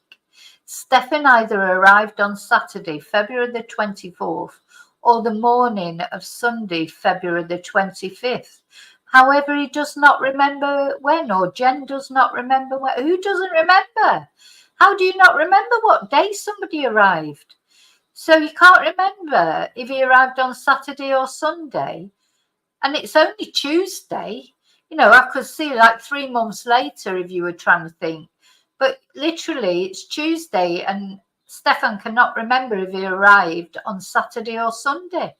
Stefan either arrived on Saturday, February the 24th, or the morning of Sunday, February the 25th. However, he does not remember when, or Jen does not remember when. Who doesn't remember? How do you not remember what day somebody arrived? So you can't remember if he arrived on Saturday or Sunday. And it's only Tuesday. I could see like 3 months later if you were trying to think. But literally, it's Tuesday, and Stefan cannot remember if he arrived on Saturday or Sunday.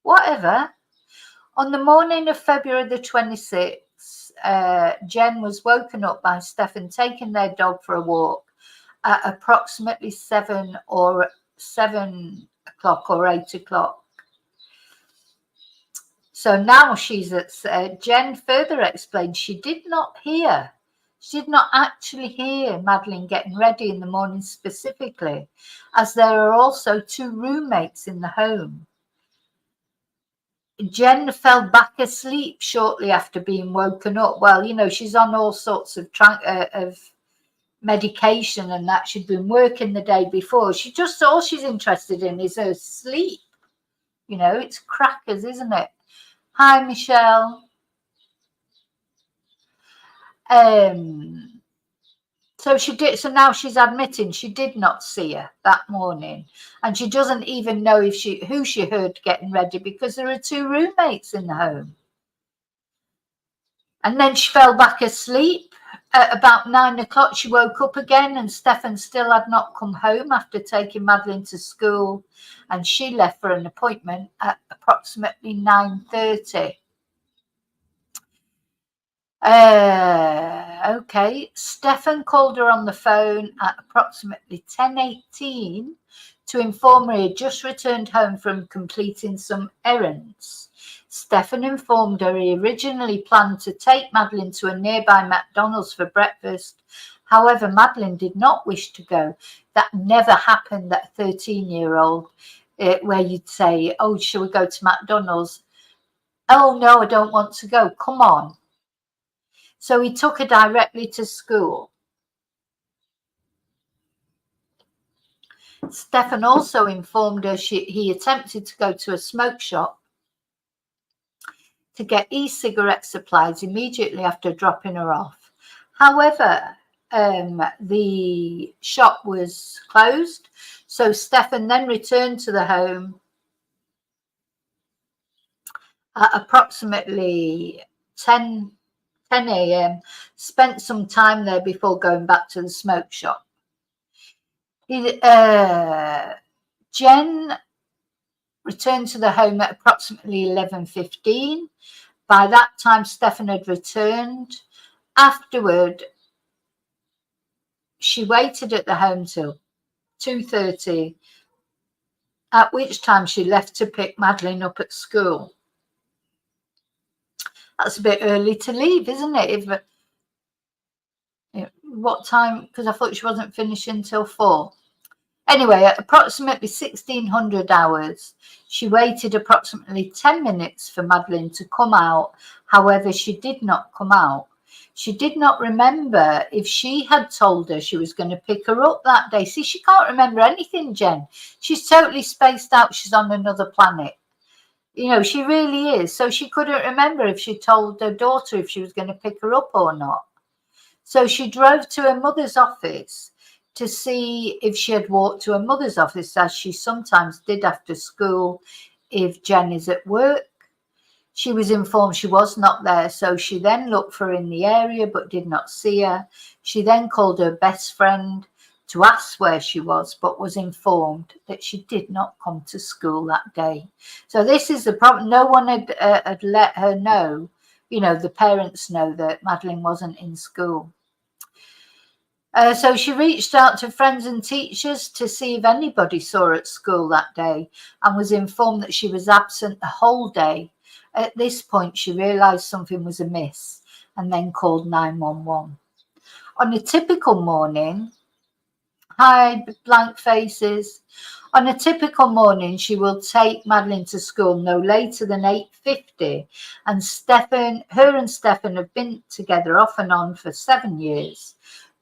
Whatever. On the morning of February the 26th, Jen was woken up by Stefan taking their dog for a walk at approximately 7 o'clock or 8 o'clock. So now she's at, Jen further explained she did not actually hear Madeleine getting ready in the morning specifically, as there are also 2 roommates in the home. Jen fell back asleep shortly after being woken up. Well, she's on all sorts of medication and that. She'd been working the day before. All she's interested in is her sleep. You know, it's crackers, isn't it? Hi, Michelle. So she did. So now she's admitting she did not see her that morning, and she doesn't even know if who she heard getting ready because there are two roommates in the home. And then she fell back asleep. At about 9 o'clock, she woke up again, and Stefan still had not come home after taking Madeleine to school, and she left for an appointment at approximately 9:30. Okay. Stefan called her on the phone at approximately 10:18 to inform her he had just returned home from completing some errands. Stefan informed her he originally planned to take Madeleine to a nearby McDonald's for breakfast. However, Madeleine did not wish to go. That never happened, that 13-year-old, where you'd say, oh, shall we go to McDonald's? Oh, no, I don't want to go. Come on. So he took her directly to school. Stefan also informed her he attempted to go to a smoke shop to get e-cigarette supplies immediately after dropping her off. However, the shop was closed, so Stefan then returned to the home at approximately 10 a.m., spent some time there before going back to the smoke shop. Jen returned to the home at approximately 11:15. By that time, Stefan had returned. Afterward, she waited at the home till 2:30, at which time she left to pick Madeleine up at school. That's a bit early to leave, isn't it? What time? Because I thought she wasn't finishing till 4. Anyway, at approximately 1600 hours, she waited approximately 10 minutes for Madeleine to come out. However, she did not come out. She did not remember if she had told her she was going to pick her up that day. See, she can't remember anything, Jen. She's totally spaced out. She's on another planet. You know, she really is. So she couldn't remember if she told her daughter if she was going to pick her up or not. So she drove to her mother's office to see if she had walked to her mother's office, as she sometimes did after school if Jen is at work. She was informed she was not there, so she then looked for her in the area but did not see her. She then called her best friend to ask where she was, but was informed that she did not come to school that day. So this is the problem. No one had let her know, you know, the parents know that Madeleine wasn't in school. So she reached out to friends and teachers to see if anybody saw her at school that day, and was informed that she was absent the whole day. At this point, she realised something was amiss and then called 911. On a typical morning, hi, blank faces. On a typical morning, she will take Madeleine to school no later than 8:50, and her and Stefan have been together off and on for 7 years.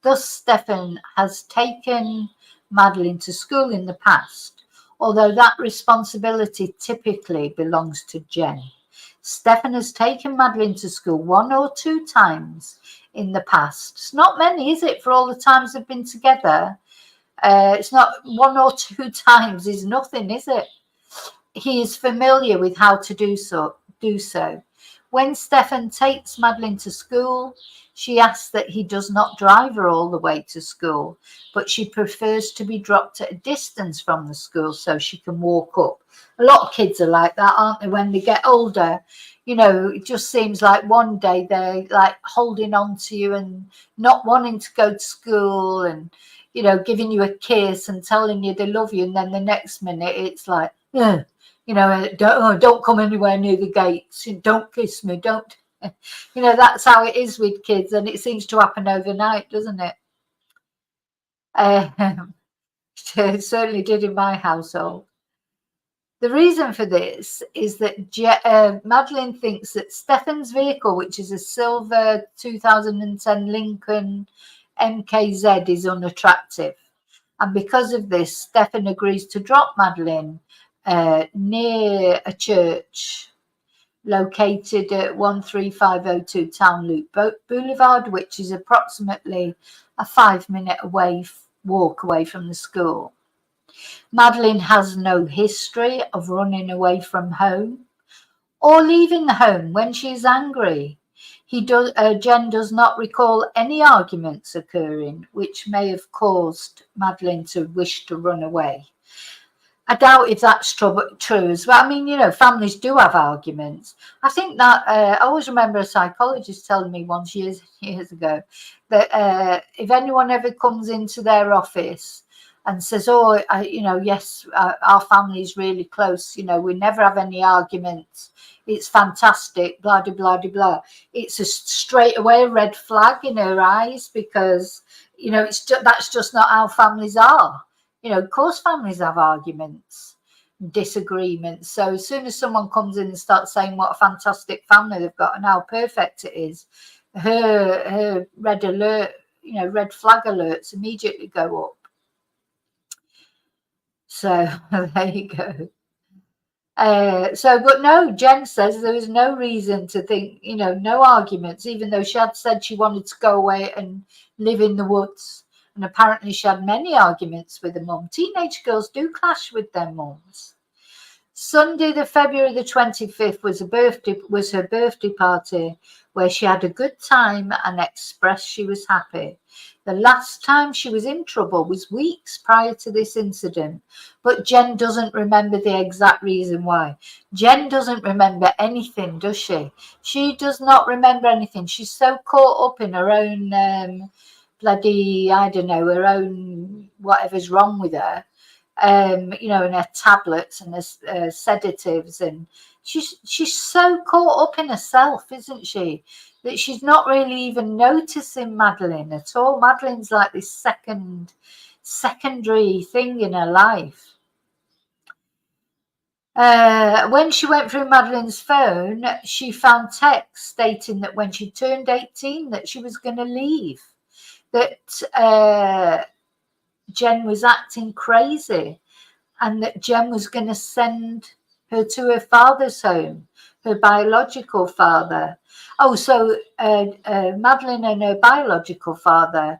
Thus, Stefan has taken Madeleine to school in the past, although that responsibility typically belongs to Jen. Stefan has taken Madeleine to school 1 or 2 times in the past. It's not many, is it, for all the times they've been together? It's not 1 or 2 times is nothing, is it? He is familiar with how to do so. When Stefan takes Madeleine to school, she asks that he does not drive her all the way to school, but she prefers to be dropped at a distance from the school so she can walk up. A lot of kids are like that, aren't they, when they get older? You know, it just seems like one day they're like holding on to you and not wanting to go to school and, you know, giving you a kiss and telling you they love you. And then the next minute it's like, ugh. You know, don't come anywhere near the gates. Don't kiss me. Don't. You know, that's how it is with kids, and it seems to happen overnight, doesn't it? It certainly did in my household. The reason for this is that Madeleine thinks that Stefan's vehicle, which is a silver 2010 Lincoln MKZ, is unattractive. And because of this, Stefan agrees to drop Madeleine near a church located at 13502 Town Loop Boulevard, which is approximately a 5-minute walk away from the school. Madeleine has no history of running away from home or leaving the home when she is angry. Jen does not recall any arguments occurring which may have caused Madeleine to wish to run away. I doubt if that's true as well. I mean, families do have arguments. I think that I always remember a psychologist telling me once years ago that if anyone ever comes into their office and says, "Oh, yes, our family is really close. We never have any arguments. It's fantastic." Blah blah blah blah. It's a straight away red flag in her eyes because that's just not how families are. Of course, families have arguments, disagreements. So as soon as someone comes in and starts saying what a fantastic family they've got and how perfect it is, her red flag alerts immediately go up. So there you go. But no, Jen says there was no reason to think, no arguments, even though she had said she wanted to go away and live in the woods. And apparently she had many arguments with her mum. Teenage girls do clash with their mums. Sunday, the February the 25th was her birthday party where she had a good time and expressed she was happy. The last time she was in trouble was weeks prior to this incident, but Jen doesn't remember the exact reason why. Jen doesn't remember anything, does she? She does not remember anything. She's so caught up in her own her own whatever's wrong with her, and her tablets and her sedatives, and she's so caught up in herself, isn't she, that she's not really even noticing Madeleine at all. Madeleine's like this secondary thing in her life. When she went through Madeleine's phone, she found texts stating that when she turned 18 that she was going to leave, that Jen was acting crazy and that Jen was going to send her to her father's home, her biological father. Oh, so Madeleine and her biological father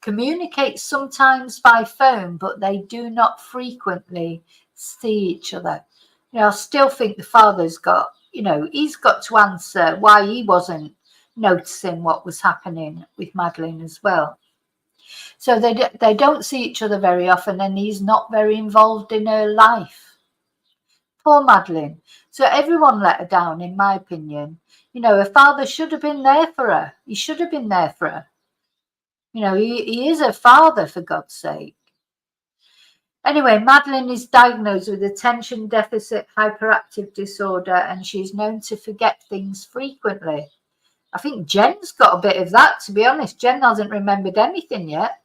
communicate sometimes by phone, but they do not frequently see each other. I still think the father's got, he's got to answer why he wasn't noticing what was happening with Madeleine as well. So they don't see each other very often, and he's not very involved in her life. Poor Madeleine. So everyone let her down, in my opinion. Her father should have been there for her. He should have been there for her. He is her father, for God's sake. Anyway, Madeleine is diagnosed with attention deficit hyperactive disorder, and she's known to forget things frequently. I think Jen's got a bit of that, to be honest. Jen hasn't remembered anything yet.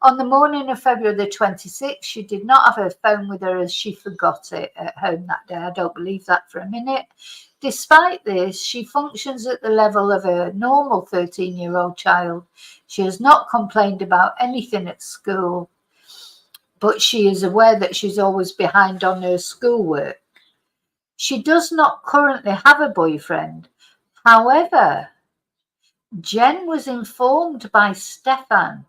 On the morning of February the 26th, she did not have her phone with her as she forgot it at home that day. I don't believe that for a minute. Despite this, she functions at the level of a normal 13-year-old child. She has not complained about anything at school, but she is aware that she's always behind on her schoolwork. She does not currently have a boyfriend. However, Jen was informed by Stefan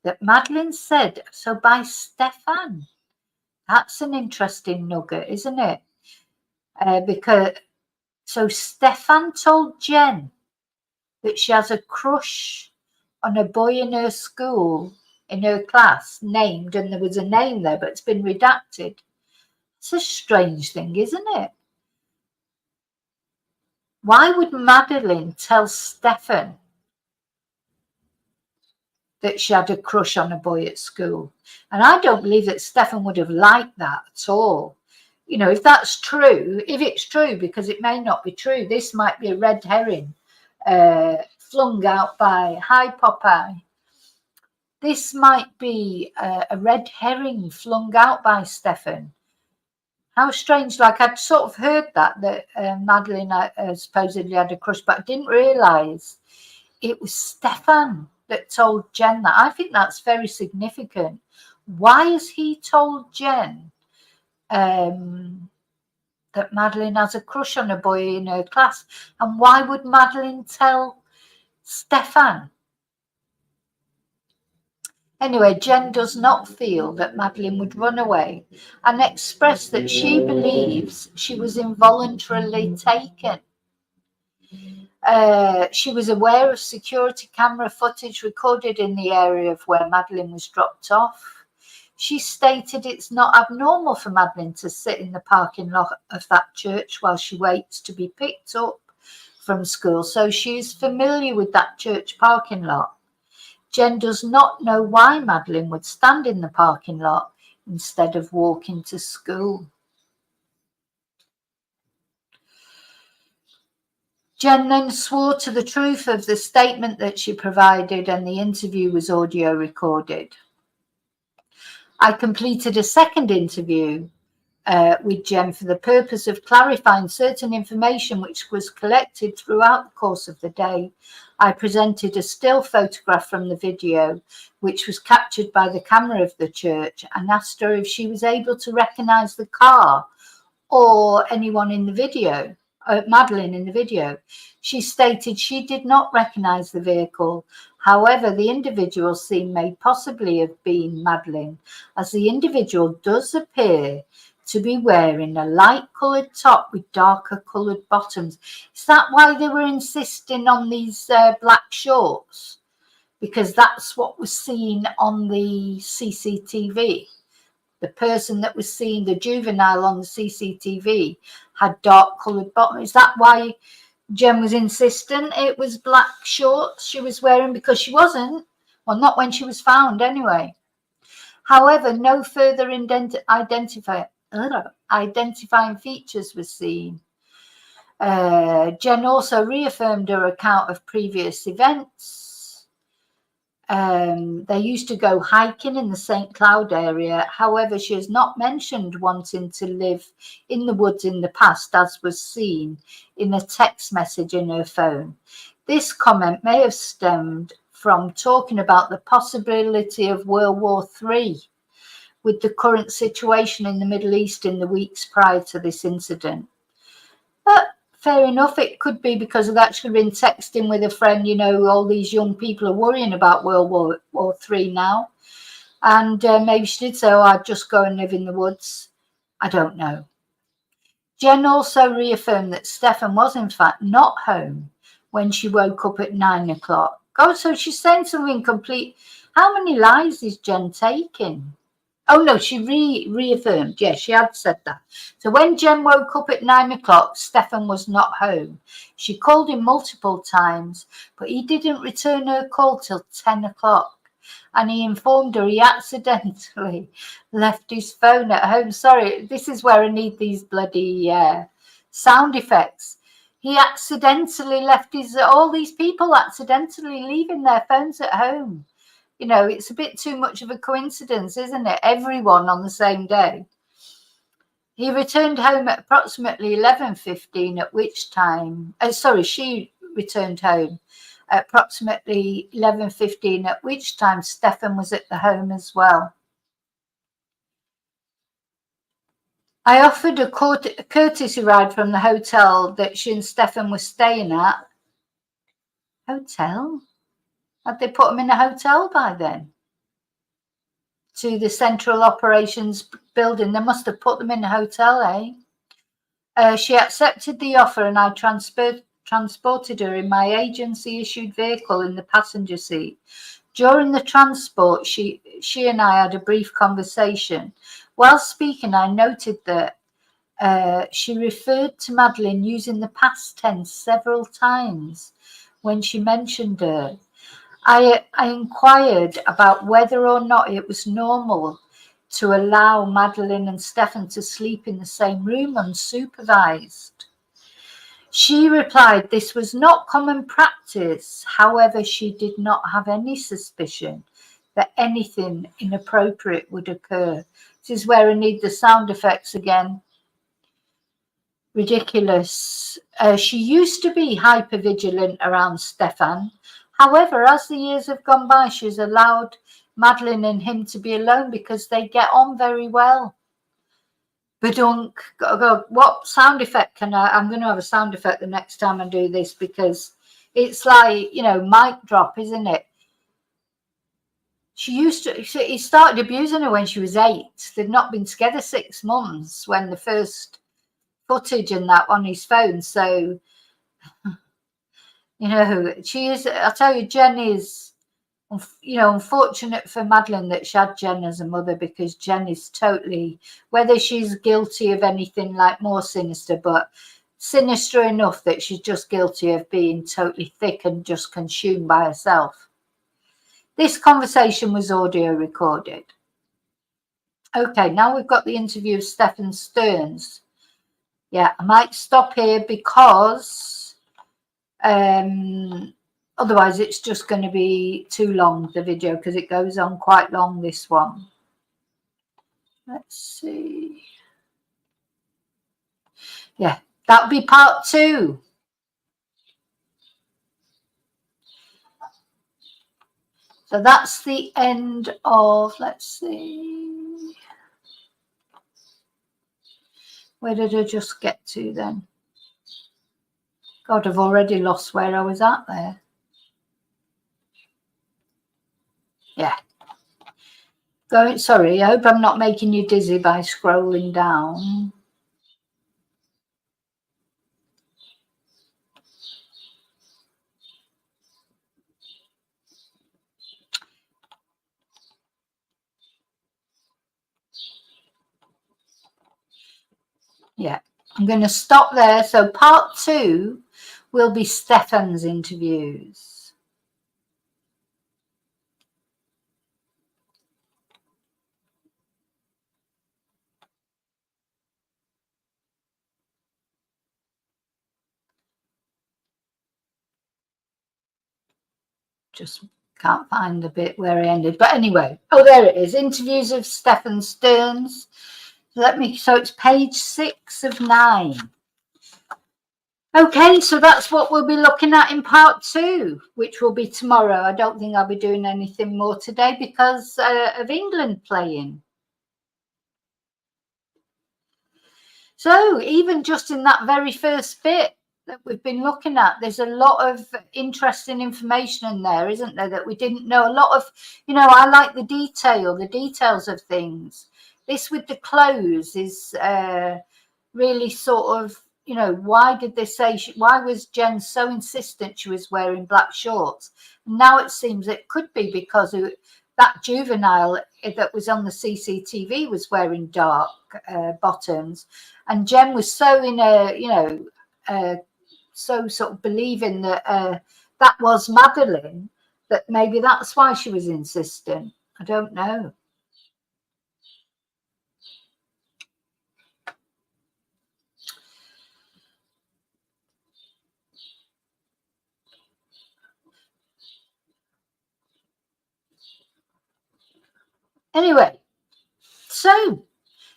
that Madeleine said, so by Stefan. That's an interesting nugget, isn't it? So Stefan told Jen that she has a crush on a boy in her school, in her class, named, and there was a name there, but it's been redacted. It's a strange thing, isn't it? Why would Madeleine tell Stefan that she had a crush on a boy at school? And I don't believe that Stefan would have liked that at all. If that's true, if it's true, because it may not be true, this might be a red herring flung out by, hi Popeye. This might be a red herring flung out by Stefan. How strange. Like, I'd sort of heard that Madeleine supposedly had a crush, but I didn't realise it was Stefan that told Jen that. I think that's very significant. Why has he told Jen that Madeleine has a crush on a boy in her class. And why would Madeleine tell Stefan? Anyway, Jen does not feel that Madeleine would run away and express that she believes she was involuntarily taken. She was aware of security camera footage recorded in the area of where Madeleine was dropped off. She stated it's not abnormal for Madeleine to sit in the parking lot of that church while she waits to be picked up from school, so she is familiar with that church parking lot. Jen does not know why Madeleine would stand in the parking lot instead of walking to school. Jen then swore to the truth of the statement that she provided, and the interview was audio recorded. I completed a second interview with Jen for the purpose of clarifying certain information which was collected throughout the course of the day. I presented a still photograph from the video, which was captured by the camera of the church, and asked her if she was able to recognize the car or anyone in the video, Madeleine in the video. She stated she did not recognize the vehicle. However, the individual seen may possibly have been Madeleine, as the individual does appear to be wearing a light-coloured top with darker coloured bottoms. Is that why they were insisting on these black shorts? Because that's what was seen on the CCTV. The person that was seeing the juvenile on the CCTV had dark coloured bottoms. Is that why Jen was insistent it was black shorts she was wearing? Because she wasn't. Well, not when she was found anyway. However, no further identifying features were seen. Jen also reaffirmed her account of previous events. They used to go hiking in the St. Cloud area. However, she has not mentioned wanting to live in the woods in the past, as was seen in a text message in her phone. This comment may have stemmed from talking about the possibility of World War III with the current situation in the Middle East in the weeks prior to this incident. But fair enough, it could be because I've actually been texting with a friend, you know, all these young people are worrying about World War III now. And maybe she did say, oh, I'd just go and live in the woods. I don't know. Jen also reaffirmed that Stefan was in fact not home when she woke up at 9 o'clock. God, so she's saying something complete. How many lies is Jen taking? Oh, no, she reaffirmed. Yes, she had said that. So when Jen woke up at 9 o'clock, Stefan was not home. She called him multiple times, but he didn't return her call till 10 o'clock. And he informed her he accidentally left his phone at home. Sorry, this is where I need these bloody sound effects. He accidentally left all these people accidentally leaving their phones at home. You know, it's a bit too much of a coincidence, isn't it? Everyone on the same day. He returned home at approximately 11:15, at which time, she returned home at approximately 11:15, at which time Stefan was at the home as well. I offered a courtesy ride from the hotel that she and Stefan were staying at. Hotel? Had they put him in a hotel by then? To the Central Operations Building. They must have put them in a hotel, eh? She accepted the offer and I transported her in my agency-issued vehicle in the passenger seat. During the transport, she and I had a brief conversation. While speaking, I noted that she referred to Madeleine using the past tense several times when she mentioned her. I inquired about whether or not it was normal to allow Madeleine and Stefan to sleep in the same room unsupervised. She replied this was not common practice. However, she did not have any suspicion that anything inappropriate would occur. This is where I need the sound effects again. Ridiculous. She used to be hypervigilant around Stefan. However, as the years have gone by, she's allowed Madeleine and him to be alone because they get on very well. Badunk. Go. What sound effect can I'm going to have a sound effect the next time I do this, because it's like, you know, mic drop, isn't it? He started abusing her when she was 8. They'd not been together 6 months when the first footage and that on his phone. So, you know, she is, I tell you, Jen is, you know, unfortunate for Madeleine that she had Jen as a mother, because Jen is totally, whether she's guilty of anything like more sinister, but sinister enough that she's just guilty of being totally thick and just consumed by herself. This conversation was audio recorded. Okay, now we've got the interview of Stefan Stearns. Yeah, I might stop here because otherwise it's just going to be too long, the video, because it goes on quite long, this one. Let's see. Yeah, that'll be part 2. So that's the end of, let's see. Where did I just get to then? God, I've already lost where I was at there. Yeah. Sorry, I hope I'm not making you dizzy by scrolling down. Yeah, I'm going to stop there. So part 2 will be Stefan's interviews. Just can't find the bit where I ended. But anyway, oh, there it is. Interviews of Stefan Stearns. So it's page 6 of 9. Okay, so that's what we'll be looking at in part 2, which will be tomorrow. I don't think I'll be doing anything more today because of England playing. So even just in that very first bit that we've been looking at, there's a lot of interesting information in there, isn't there, that we didn't know. A lot of, you know, I like the details of things. This with the clothes is really sort of, you know, why did they say, why was Jen so insistent she was wearing black shorts? Now it seems it could be because that juvenile that was on the CCTV was wearing dark bottoms, and Jen was so in a, you know, so sort of believing that that was Madeleine, that maybe that's why she was insistent. I don't know. Anyway, so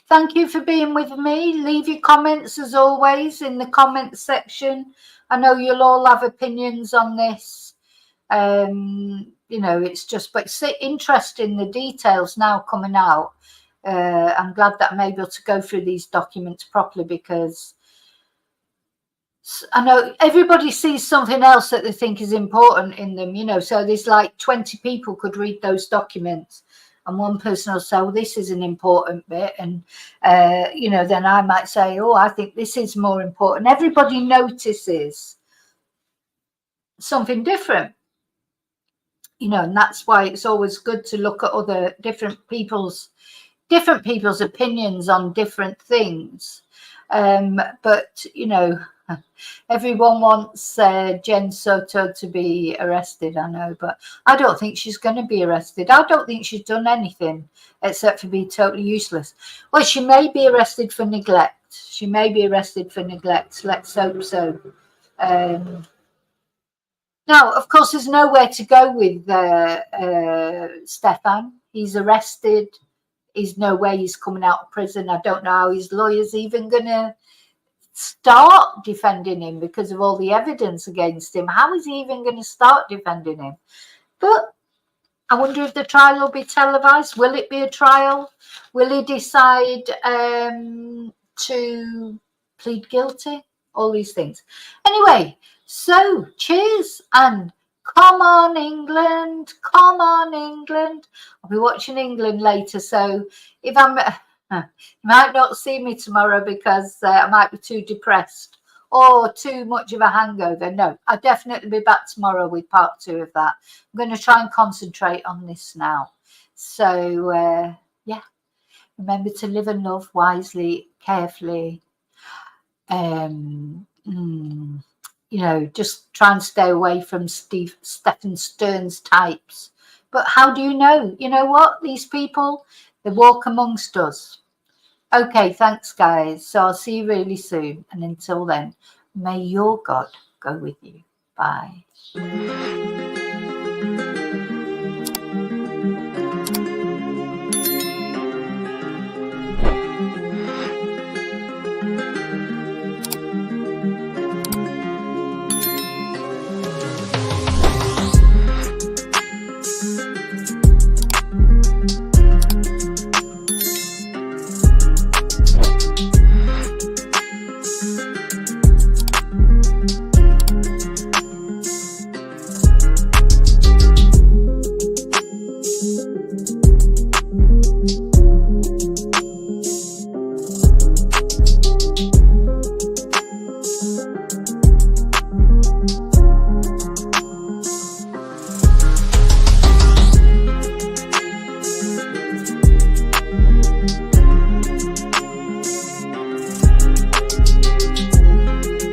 thank you for being with me. Leave your comments as always in the comments section. I know you'll all have opinions on this. You know, it's just, but it's interesting, the details now coming out. I'm glad that I'm able to go through these documents properly, because I know everybody sees something else that they think is important in them, you know. So there's like 20 people could read those documents, and one person will say, well, this is an important bit, and you know, then I might say, oh, I think this is more important. Everybody notices something different, you know, and that's why it's always good to look at other different people's opinions on different things. But you know, everyone wants Jen Soto to be arrested, I know, but I don't think she's going to be arrested. I don't think she's done anything except for be totally useless. Well, she may be arrested for neglect. She may be arrested for neglect. Let's hope so. Now, of course, there's nowhere to go with Stefan. He's arrested. There's no way he's coming out of prison. I don't know how his lawyer's even going to start defending him because of all the evidence against him. How is he even going to start defending him? But I wonder if the trial will be televised. Will it be a trial? Will he decide to plead guilty? All these things. Anyway, so cheers and come on, England. Come on, England. I'll be watching England later. So if I'm, you might not see me tomorrow because I might be too depressed or too much of a hangover. No, I'll definitely be back tomorrow with part 2 of that. I'm going to try and concentrate on this now. So, yeah, remember to live and love wisely, carefully. You know, just try and stay away from Stephen Stern's types. But how do you know? You know what? These people, they walk amongst us. Okay, thanks, guys. So I'll see you really soon. And until then, may your God go with you. Bye.